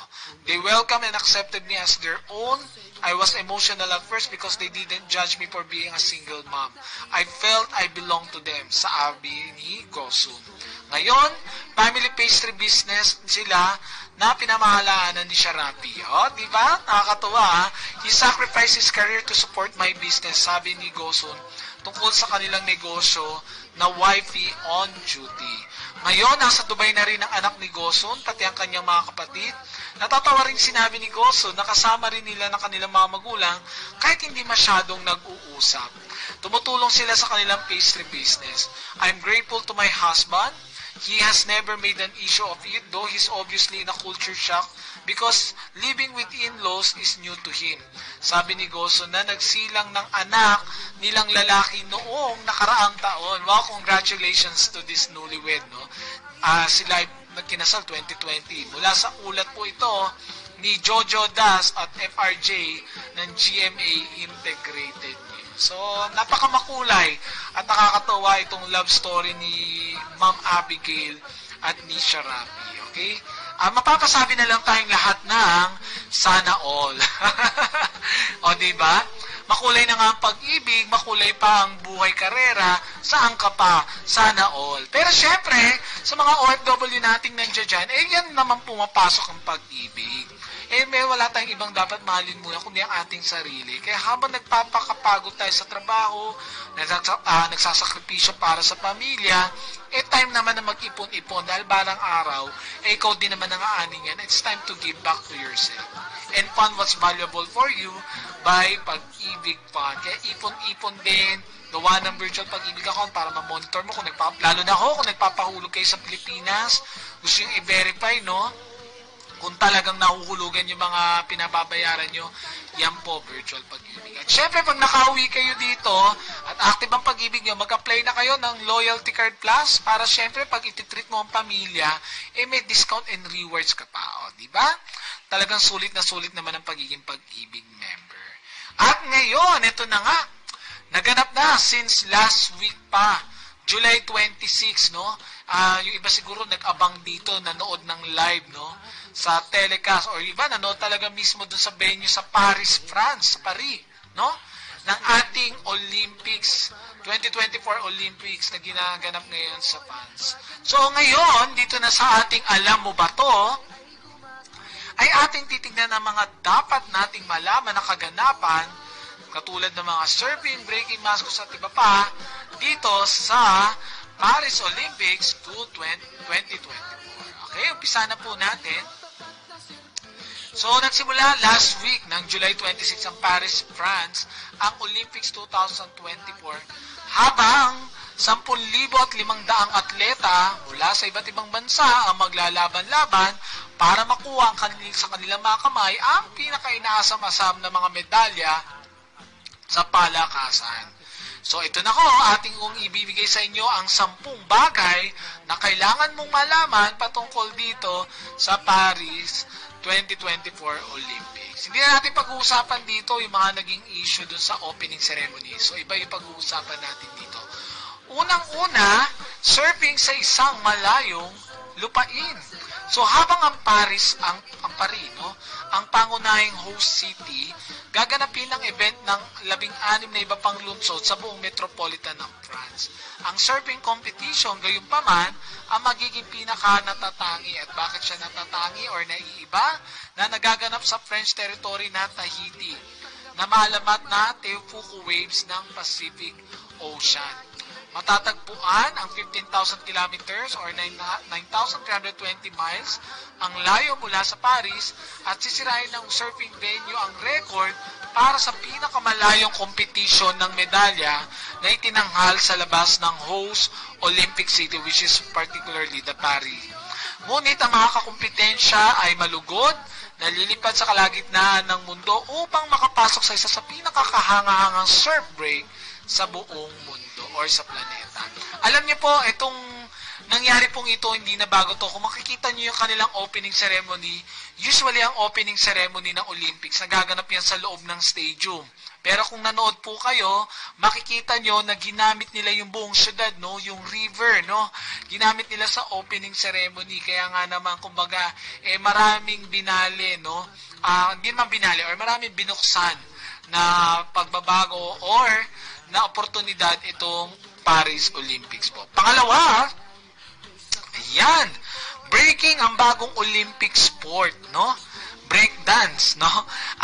They welcomed and accepted me as their own. I was emotional at first because they didn't judge me for being a single mom. I felt I belonged to them, sabi ni Goson. Ngayon, family pastry business sila na pinamahalaan ni Sharapi. O, di ba? Nakakatuwa. He sacrificed his career to support my business, sabi ni Goson, tungkol sa kanilang negosyo na wifey on duty. Ngayon, nasa Dubai na rin ang anak ni Goson, pati ang kanyang mga kapatid. Natatawa rin sinabi ni Goson na kasama rin nila ng kanilang mga magulang kahit hindi masyadong nag-uusap. Tumutulong sila sa kanilang pastry business. I'm grateful to my husband. He has never made an issue of it, though he's obviously in a culture shock because living with in-laws is new to him. Sabi ni Goson na nagsilang ng anak nilang lalaki noong nakaraang taon. Wow, congratulations to this newlywed, no? Sila ay nagkinasal 2020. Mula sa ulat po ito ni Jojo Das at FRJ ng GMA Integrated News. So, napakamakulay at nakakatawa itong love story ni Ma'am Abigail at ni Sharapi. Okay? Mapapasabi na lang tayong lahat ng sana all. O, diba? Makulay na nga ang pag-ibig, makulay pa ang buhay karera, saan ka pa? Sana all. Pero syempre, sa mga OFW nating nandiyan dyan, yan naman pumapasok ang pag-ibig. May wala tayong ibang dapat mahalin muna kundi ang ating sarili. Kaya habang nagpapakapagod tayo sa trabaho, nagsasakripisyo para sa pamilya, time naman na mag-ipon-ipon dahil barang araw, ikaw din naman ang aanin yan. It's time to give back to yourself. And fund what's valuable for you by Pag-ibig Fund. Kaya ipon-ipon din, gawa ng virtual Pag-ibig account para ma-monitor mo. Lalo na ako, kung nagpapahulog kayo sa Pilipinas, gusto yung i-verify, no? Kung talagang nahuhulugan yung mga pinababayaran nyo, yan po, virtual Pag-ibig. At syempre, pag nakauwi kayo dito at active ang Pag-ibig nyo, mag-apply na kayo ng Loyalty Card Plus para syempre, pag ititreat mo ang pamilya, may discount and rewards ka pa. O, diba? Talagang sulit na sulit naman ang pagiging Pag-ibig member. At ngayon, ito na nga, naganap na since last week pa, July 26, no? Yung iba siguro nag-abang dito, nanood ng live, no? Sa telecast, or iba nanood talaga mismo dun sa venue sa Paris, France, sa Paris, no? Ng ating Olympics, 2024 Olympics na ginaganap ngayon sa France. So ngayon, dito na sa ating Alam Mo Ba To, ay ating titignan ang mga dapat nating malaman na kaganapan, katulad ng mga surfing, breaking, mascot at iba pa, dito sa Paris Olympics 2024. Okay, umpisa na po natin. So, nagsimula last week ng July 26 ang Paris, France, ang Olympics 2024 habang 10,500 atleta mula sa iba't ibang bansa ang maglalaban-laban para makuha sa kanilang mga kamay ang pinaka-inaasam-asam na mga medalya sa palakasan. So, ito na ko, ating ibibigay sa inyo ang 10 bagay na kailangan mong malaman patungkol dito sa Paris 2024 Olympics. Hindi na natin pag-uusapan dito yung mga naging issue dun sa opening ceremony. So, iba yung pag-uusapan natin dito. Unang-una, surfing sa isang malayong lupain. So, habang ang Paris, ang Paris, no, ang pangunahing host city, gaganapin ang event ng 16 na iba pang lungsod sa buong metropolitan ng France. Ang surfing competition, gayunpaman, ang magiging pinaka-natatangi. At bakit siya natatangi or naiiba? Na nagaganap sa French territory na Tahiti, na malamat na Tehufuku Waves ng Pacific Ocean. Matatagpuan ang 15,000 kilometers or 9,320 miles ang layo mula sa Paris at sisirain ng surfing venue ang record para sa pinakamalayong competition ng medalya na itinanghal sa labas ng host Olympic City, which is particularly the Paris. Ngunit ang mga kakumpetensya ay malugod na lilipad sa kalagitnaan ng mundo upang makapasok sa isa sa pinakakahangahangang surf break sa buong mundo or sa planeta. Alam niyo po, itong nangyari pong ito, hindi na bago to. Kung makikita niyo yung kanilang opening ceremony, usually ang opening ceremony ng Olympics, nagaganap yan sa loob ng stadium. Pero kung nanood po kayo, makikita nyo na ginamit nila yung buong syudad, no? Yung river, no? Ginamit nila sa opening ceremony. Kaya nga naman, kumbaga, maraming binali, no? Hindi naman binali, or maraming binuksan na pagbabago or na oportunidad itong Paris Olympics po. Pangalawa, ayan, breaking ang bagong Olympic sport, no? Breakdance, no?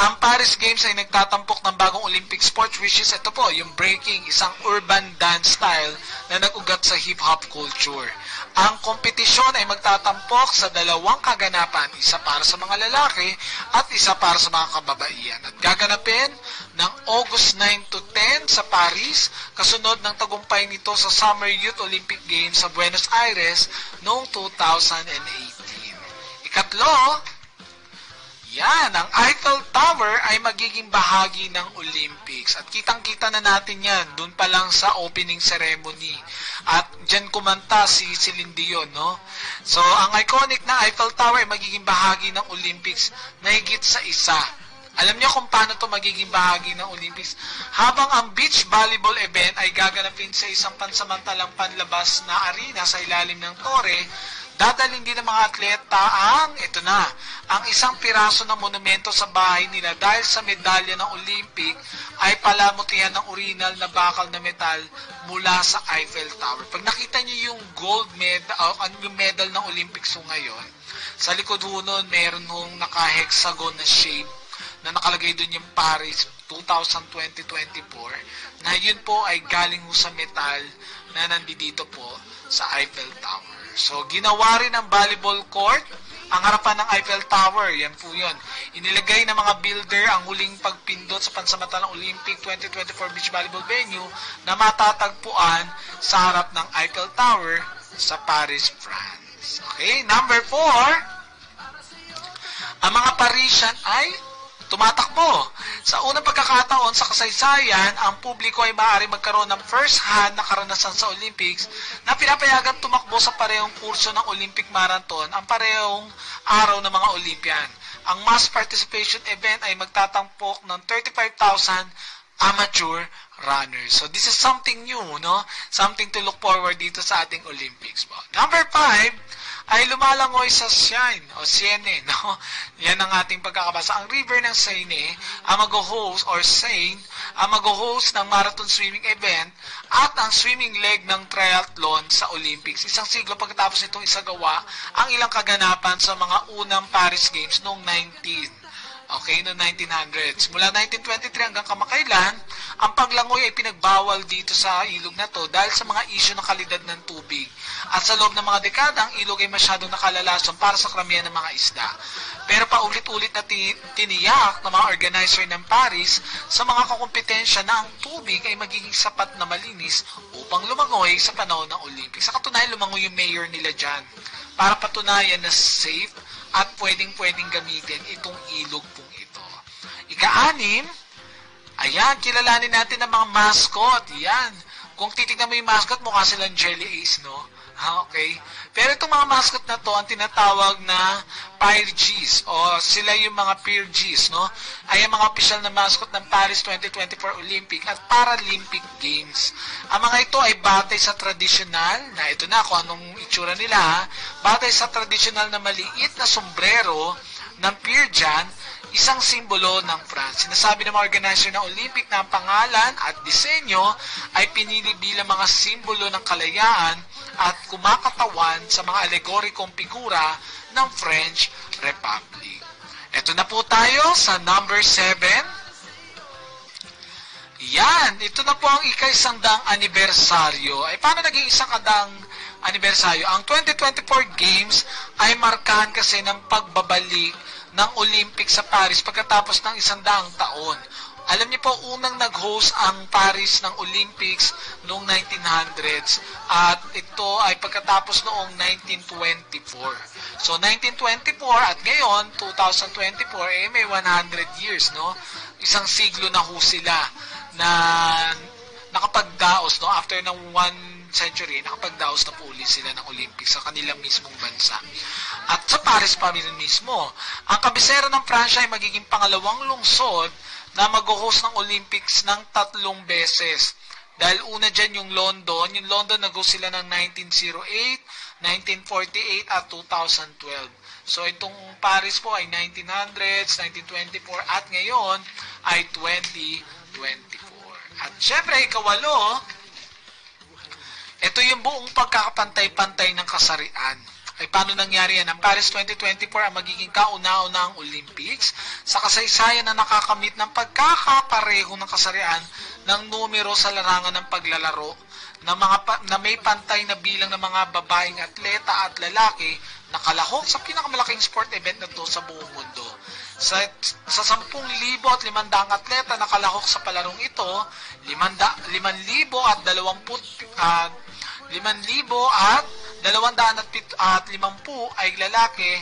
Ang Paris Games ay nagtatampok ng bagong Olympic sport, which is ito po, yung breaking, isang urban dance style na nag-ugat sa hip-hop culture. Ang kompetisyon ay magtatampok sa dalawang kaganapan, isa para sa mga lalaki at isa para sa mga kababaihan. At gaganapin ng August 9 to 10 sa Paris, kasunod ng tagumpay nito sa Summer Youth Olympic Games sa Buenos Aires noong 2018. Ikatlo, yan, ang Eiffel Tower ay magiging bahagi ng Olympics. At kitang-kita na natin yan, dun pa lang sa opening ceremony. At dyan kumanta si Celine Dion, no? So, ang iconic na Eiffel Tower ay magiging bahagi ng Olympics na higit sa isa. Alam niyo kung paano to magiging bahagi ng Olympics? Habang ang beach volleyball event ay gaganapin sa isang pansamantalang panlabas na arena sa ilalim ng tore, dadalhin din ng mga atleta ang isang piraso ng monumento sa bahay nila dahil sa medalya ng Olympic ay palamutihan ng original na bakal na metal mula sa Eiffel Tower. Pag nakita niyo yung gold medal, yung medal ng Olympics ngayon, sa likod nun meron hong naka-hexagon na shape na nakalagay dun yung Paris 2020-24 na yun po ay galing sa metal na nandito po sa Eiffel Tower. So, ginawa rin ang volleyball court, ang harapan ng Eiffel Tower, yan po yun. Inilagay ng mga builder ang huling pagpindot sa pansamantalang Olympic 2024 beach volleyball venue na matatagpuan sa harap ng Eiffel Tower sa Paris, France. Okay, number 4, ang mga Parisian ay tumatakbo. Sa unang pagkakataon sa kasaysayan, ang publiko ay maaari magkaroon ng first-hand na karanasan sa Olympics na pinapayagan tumakbo sa parehong kurso ng Olympic Marathon ang parehong araw ng mga Olympian. Ang mass participation event ay magtatampok ng 35,000 amateur runners. So this is something new, no? Something to look forward dito sa ating Olympics. Number 5, ay lumalangoy sa Seine o Seine, no? Yan ang ating pagkakabasa. Ang river ng Seine ang mag-host or Seine ang mag-host ng marathon swimming event at ang swimming leg ng triathlon sa Olympics. Isang siglo pagkatapos nitong isagawa ang ilang kaganapan sa mga unang Paris Games noong 1900s. Mula 1923 hanggang kamakailan, ang paglangoy ay pinagbawal dito sa ilog na to dahil sa mga isyu ng kalidad ng tubig. At sa loob ng mga dekada, ang ilog ay masyadong nakalalason para sa karamihan ng mga isda. Pero paulit-ulit na tiniyak ng mga organizer ng Paris sa mga kakompetensya na ang tubig ay magiging sapat na malinis upang lumangoy sa panahon ng Olympics. Sa katunayan, lumangoy yung mayor nila dyan para patunayan na safe at pwedeng-pwedeng gamitin itong ilog pong ito. Ika-6, ayan, kilalanin natin ang mga mascot. Yan. Kung titignan mo yung mascot, mukha silang Jelly Ace, no? Okay. Pero itong mga mascot na to, ang tinatawag na Peer Gs, o sila yung mga Peer Gs, no? Ay ang mga opisyal na mascot ng Paris 2024 Olympic at Paralympic Games. Ang mga ito ay batay sa tradisyonal, na ito na kung anong itsura nila, batay sa tradisyonal na maliit na sombrero ng Peer Jan, isang simbolo ng France. Sinasabi ng mga organizer ng Olympic na ang pangalan at disenyo ay pinili bilang mga simbolo ng kalayaan at kumakatawan sa mga alegorikong figura ng French Republic. Ito na po tayo sa number 7. Yan, ito na po ang ika-100 anibersaryo. Ay paano naging 100 anibersaryo? Ang 2024 Games ay markahan kasi ng pagbabalik ng Olympics sa Paris pagkatapos ng 100 taon. Alam niyo po, unang nag-host ang Paris ng Olympics noong 1900s at ito ay pagkatapos noong 1924. So 1924 at ngayon 2024 may 100 years, no? Isang siglo na ho sila na nakapagdaos, no? After ng 1 century, nakapagdaos na po ulit sila ng Olympics sa kanilang mismong bansa. At sa Paris pa rin mismo, ang kabisera ng Pransya ay magiging pangalawang lungsod na mag-host ng Olympics ng 3 beses. Dahil una dyan yung London. Yung London nag-host sila ng 1908, 1948 at 2012. So itong Paris po ay 1900s, 1924 at ngayon ay 2024. At syempre, ikawalo, ito yung buong pagkakapantay-pantay ng kasarian. Ay paano nangyari yan? Ang Paris 2024 ang magiging kauna-unahang Olympics sa kasaysayan na nakakamit ng pagkakapareho ng kasarian ng numero sa larangan ng paglalaro na may pantay na bilang ng mga babaeng atleta at lalaki na kalahok sa pinakamalaking sport event na to sa buong mundo. Sa 10,500 atleta na kalahok sa palarong ito, 5,000 at 250 ay lalaki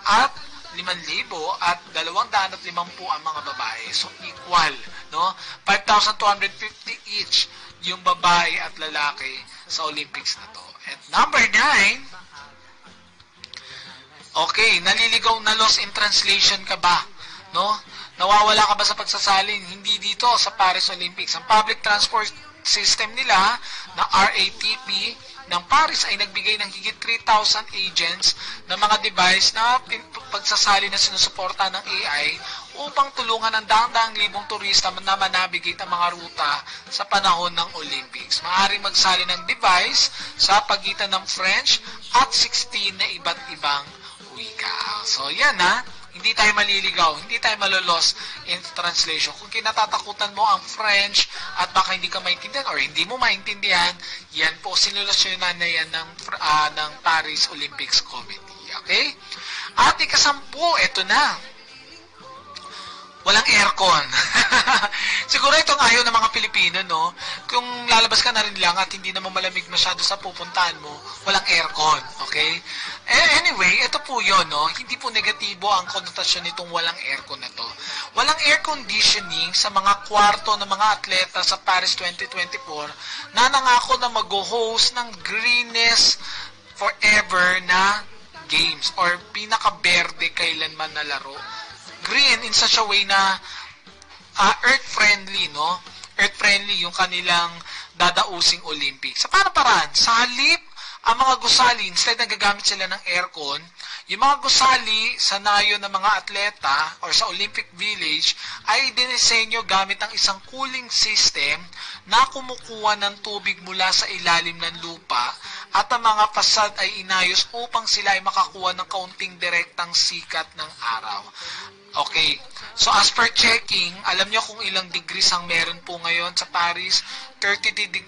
at 5,000 at 250 ang mga babae. So equal, no? 5,250 each yung babae at lalaki sa Olympics na to. At number 9, okay, naliligaw na lost in translation ka ba? No? Nawawala ka ba sa pagsasalin? Hindi dito sa Paris Olympics. Ang public transport system nila na RATP ng Paris ay nagbigay ng higit 3,000 agents ng mga device na pagsasali na sinusuporta ng AI upang tulungan ang daang-daang libong turista na manavigate ang mga ruta sa panahon ng Olympics. Maaaring magsali ng device sa pagitan ng French at 16 na iba't ibang wika. So yan ha. Hindi tayo maliligaw, hindi tayo malolos in translation. Kung kinatatakutan mo ang French at baka hindi ka maintindihan or hindi mo maintindihan, yan po, sinulasyonan na yan ng Paris Olympics Committee. Okay? At ikasampu, ito na. Walang aircon. Siguro itong ayaw ng mga Pilipino, no? Kung lalabas ka na rin lang at hindi naman malamig masyado sa pupuntahan mo, walang aircon, okay? Anyway, ito po yun, no? Hindi po negatibo ang konotasyon nitong walang aircon na to. Walang air conditioning sa mga kwarto ng mga atleta sa Paris 2024 na nangako na mag-host ng greenest forever na games or pinaka-berde kailanman na laro. Green in such a way na earth-friendly, no? Earth-friendly yung kanilang dadausing Olympics. Sa paano paraan? Sa halip, ang mga gusali, instead na gagamit sila ng aircon, yung mga gusali sa nayo ng mga atleta or sa Olympic Village ay dinisenyo gamit ang isang cooling system na kumukuha ng tubig mula sa ilalim ng lupa at ang mga pasad ay inayos upang sila ay makakuha ng kaunting direktang sikat ng araw. Okay, so as per checking, alam nyo kung ilang degrees ang meron po ngayon sa Paris? 33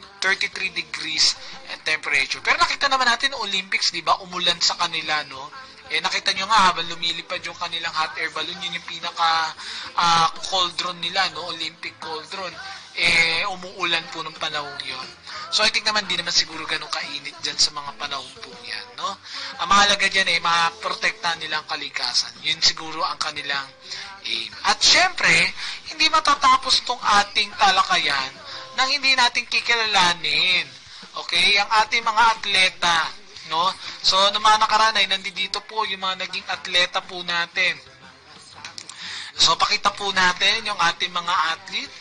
degrees temperature. Pero nakita naman natin Olympics, di ba? Umulan sa kanila, no? Nakita nyo nga habang lumilipad yung kanilang hot air balloon, yun yung pinaka cauldron nila, no? Olympic cauldron. Umuulan po ng panahon yun. So I think naman di naman siguro ganun kainit dyan sa mga panahon po yan, no? Ang mahalaga dyan maprotektahan nilang kalikasan. Yun siguro ang kanilang aim. At syempre, hindi matatapos tong ating talakayan nang hindi natin kikilalanin. Okay? Ang ating mga atleta, no? So, noong mga nakaraan ay nandito po yung mga naging atleta po natin. So, pakita po natin yung ating mga athlete.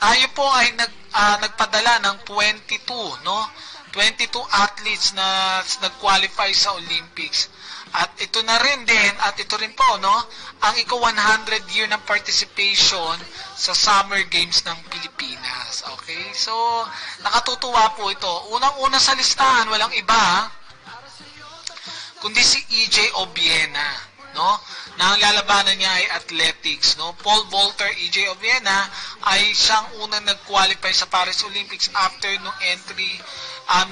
Tayo po ay nagpadala ng 22, no? 22 athletes na nag-qualify sa Olympics. At ito na rin din, at ito rin po, no? Ang ika-100 year ng participation sa Summer Games ng Pilipinas. Okay? So, nakatutuwa po ito. Unang-una sa listahan, walang iba, kundi si EJ Obiena, no? Na ang lalabanan niya ay athletics, no? Paul Volter, EJ Obiena ay siyang unang nag-qualify sa Paris Olympics after nung entry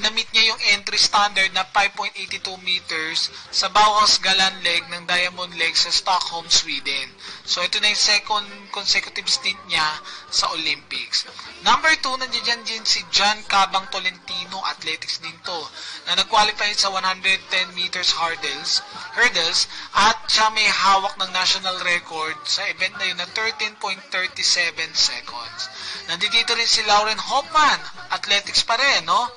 na-meet niya yung entry standard na 5.82 meters sa Bauhaus Galan leg ng Diamond Leg sa Stockholm, Sweden. So, ito na yung second consecutive stint niya sa Olympics. Number 2, nandiyan din si John Cabang Tolentino, athletics din to, na nag-qualify sa 110 meters hurdles, at siya may hawak ng national record sa event na yun na 13.37 seconds. Nandito rin si Lauren Hoffman, athletics pa rin, no?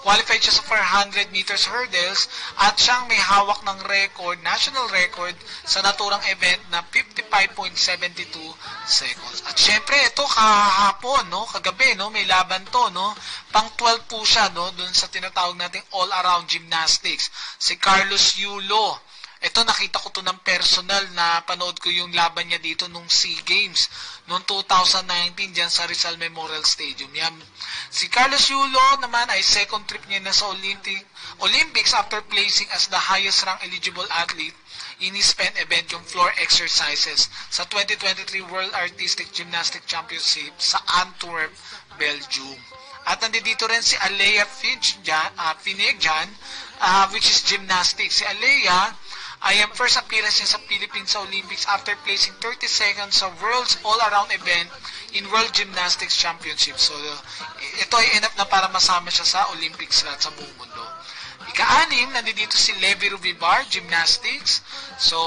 Qualified siya sa 400 meters hurdles at siyang may hawak ng record, national record sa naturang event na 55.72 seconds. At syempre, ito kahapon, no? Kagabi, no? May laban to, no? Pang 12 po siya, no? Doon sa tinatawag nating all-around gymnastics. Si Carlos Yulo. Ito, nakita ko to ng personal na panood ko yung laban niya dito nung SEA Games noong 2019 dyan sa Rizal Memorial Stadium. Yan. Si Carlos Yulo naman ay second trip niya na sa Olympics after placing as the highest rank eligible athlete in his pen event, yung floor exercises sa 2023 World Artistic Gymnastics Championship sa Antwerp, Belgium. At nandito rin si Alea Finegjan, which is gymnastics. Si Alea ay ang first appearance niya sa Philippines sa Olympics after placing 30 seconds sa World's all-around event in World Gymnastics Championship. So, ito ay enough na para masama siya sa Olympics slot sa buong mundo. Ika-anim, nandito si Levi Rubibar, gymnastics. So,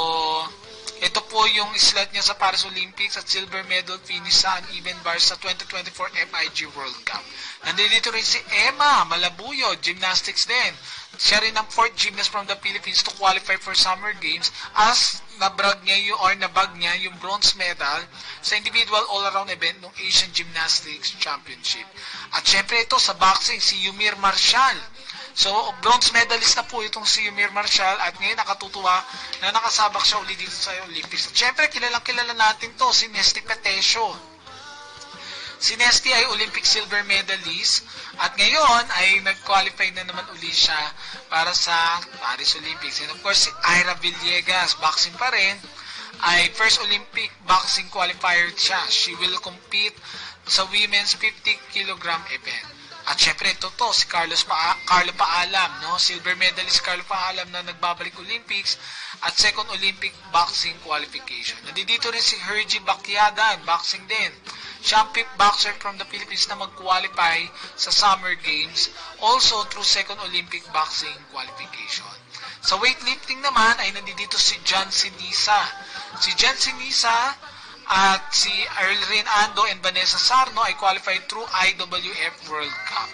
ito po yung slot niya sa Paris Olympics at silver medal finish sa uneven bars sa 2024 MIG World Cup. Nandito rin si Emma Malabuyo, gymnastics din. Siya rin ang fourth gymnast from the Philippines to qualify for Summer Games as nabag niya yung bronze medal sa individual all-around event ng Asian Gymnastics Championship. At syempre ito sa boxing, si Yumir Marshall. So, bronze medalist na po itong si Yumir Marshall at ngayon nakatutuwa na nakasabak siya ulit dito sa Olympics. At syempre, kilala natin to, si Nesty Petesio. Si Nesty ay Olympic silver medalist at ngayon ay nag-qualify na naman uli siya para sa Paris Olympics. And of course, si Ira Villegas, boxing pa rin, ay first Olympic boxing qualifier siya. She will compete sa women's 50 kg event. At syempre ito si Carlo Paalam, no? Silver medalist Carlo Paalam na nagbabalik Olympics at second Olympic boxing qualification. Nandito rin si Hergy Bacquiadan, boxing din. Siya ang fifth boxer from the Philippines na mag-qualify sa Summer Games, also through second Olympic boxing qualification. Sa weightlifting naman ay nandito si John Sinisa. Si John Sinisa at si Elrin Ando and Vanessa Sarno ay qualified through IWF World Cup.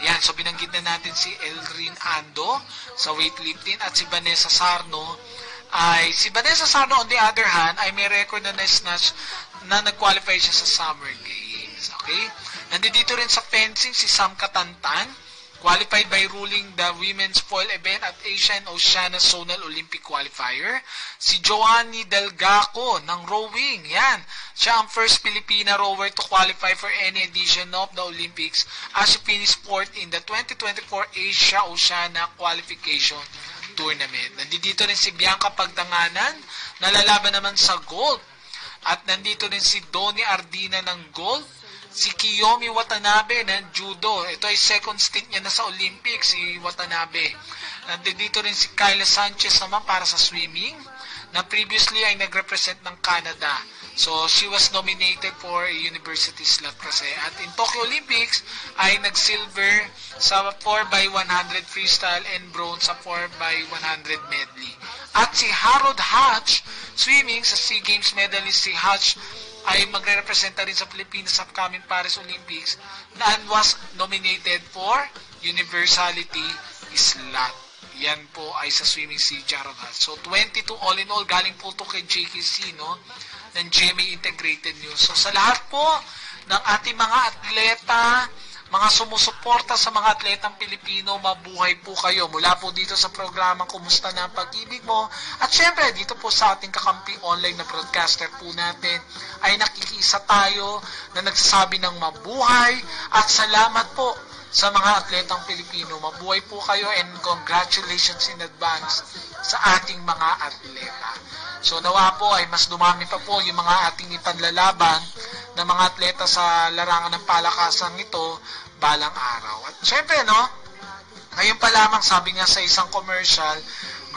Yan, so binanggit na natin si Elrin Ando sa weightlifting at si Vanessa Sarno on the other hand ay may record na na-snatch na nag-qualify siya sa Summer Games. Okay? Nandito rin sa fencing si Sam Katantan, qualified by ruling the women's foil event at Asian Oceania Zonal Olympic Qualifier. Si Joanny Delgaco ng rowing. Yan. Siya ang first Filipina rower to qualify for any edition of the Olympics as she finished fourth in the 2024 Asia Oceania Qualification Tournament. Nandito rin si Bianca Pagdanganan, nalalaban naman sa gold. At nandito rin si Donnie Ardina ng gold, si Kiyomi Watanabe ng judo. Ito ay second stint niya na sa Olympics, si Watanabe. Nandito rin si Kyla Sanchez naman para sa swimming, na previously ay nag-represent ng Canada. So, she was nominated for a university slot kasi. At in Tokyo Olympics, ay nag-silver sa 4x100 freestyle and bronze sa 4x100 medley. At si Harold Hatch, swimming sa SEA Games medalist si Hatch, ay magre-representa rin sa Pilipinas sa upcoming Paris Olympics and was nominated for universality slot. Yan po ay sa swimming si Jaron Hatch. So, 22 all in all, galing po ito kay JKC, no? Ng GMA Integrated News. So, sa lahat po ng ating mga atleta, mga sumusuporta sa mga atletang Pilipino, mabuhay po kayo. Mula po dito sa programang Kumusta na ang Pag-ibig Mo. At syempre, dito po sa ating kakampi online na broadcaster po natin, ay nakikiisa tayo na nagsasabi ng mabuhay at salamat po sa mga atletang Pilipino. Mabuhay po kayo and congratulations in advance sa ating mga atleta. So nawa po ay mas dumami pa po yung mga ating ipanlalaban ng mga atleta sa larangan ng palakasang ito balang araw. At syempre, no, Ngayon pa lamang, sabi nga sa isang commercial,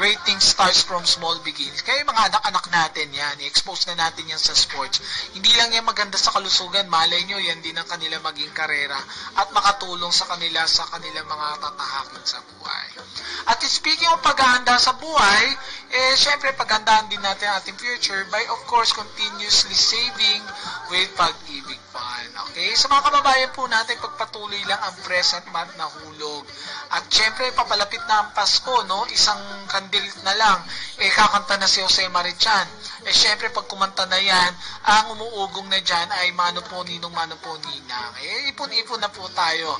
great things starts from small beginnings. Kaya yung mga anak-anak natin yan, i-expose na natin yan sa sports. Hindi lang yan maganda sa kalusugan, malay nyo, yan din ang kanila maging karera at makatulong sa kanila mga tatahakin sa buhay. At speaking of paghahanda sa buhay, syempre paghandaan din natin ang ating future by of course continuously saving with Pag-ibig Fund. Okay? Sa mga kababayan po natin, pagpatuloy lang ang present month na hulog. At syempre, papalapit na ang Pasko, no? Isang kandil na lang, kakanta na si Jose Marichan. Syempre, pag kumanta na yan, ang umuugong na dyan ay mano po ninong, mano po ninang. Ipon-ipon na po tayo.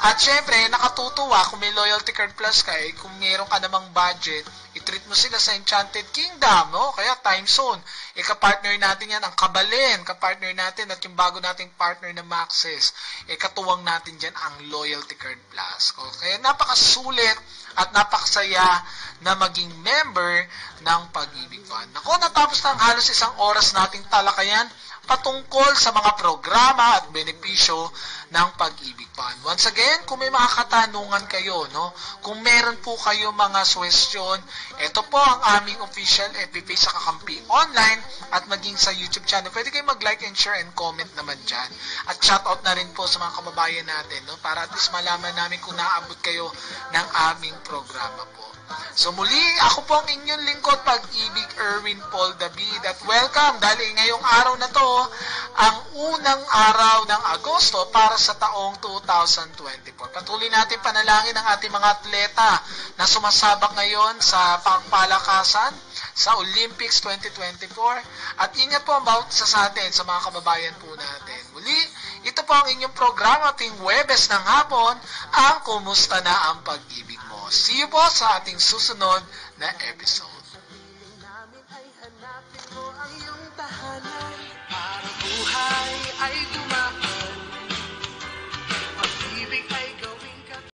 At syempre, nakatutuwa kung may loyalty card plus ka, kung meron ka namang budget, i-treat mo sila sa Enchanted Kingdom, no? Kaya Time Zone. Kapartner natin yan, ang Kabalen, kapartner natin, at yung bago nating partner na Maxis, katuwang natin dyan ang Loyalty Card Plus. Kaya napakasulit at napakasaya na maging member ng Pag-ibig Fund. Ako, natapos na ang halos isang oras nating talakayan patungkol sa mga programa at benepisyo ng Pag-ibig Fund. Once again, kung may mga katanungan kayo, no? Kung meron po kayo mga suwestyon, ito po ang aming official FB page sa Kakampi Online at maging sa YouTube channel. Pwede kayo mag-like and share and comment naman dyan. At shoutout na rin po sa mga kababayan natin, no? Para at least malaman namin kung naabot kayo ng aming programa po. So muli, ako po ang inyong lingkod, Pag-ibig Erwin Paul David, at welcome dahil ngayong araw na to ang unang araw ng Agosto para sa taong 2024. Patuloy natin panalangin ang ating mga atleta na sumasabak ngayon sa pangpalakasan sa Olympics 2024 at ingat po ang bawat isa sa atin, sa mga kababayan po natin. Muli, ito po ang inyong programa ting Huwebes ng hapon, ang Kumusta na ang Pag-ibig Mo. See you po sa ating susunod na episode. Namin ay hanapin mo ang iyong tahanan para buhay ay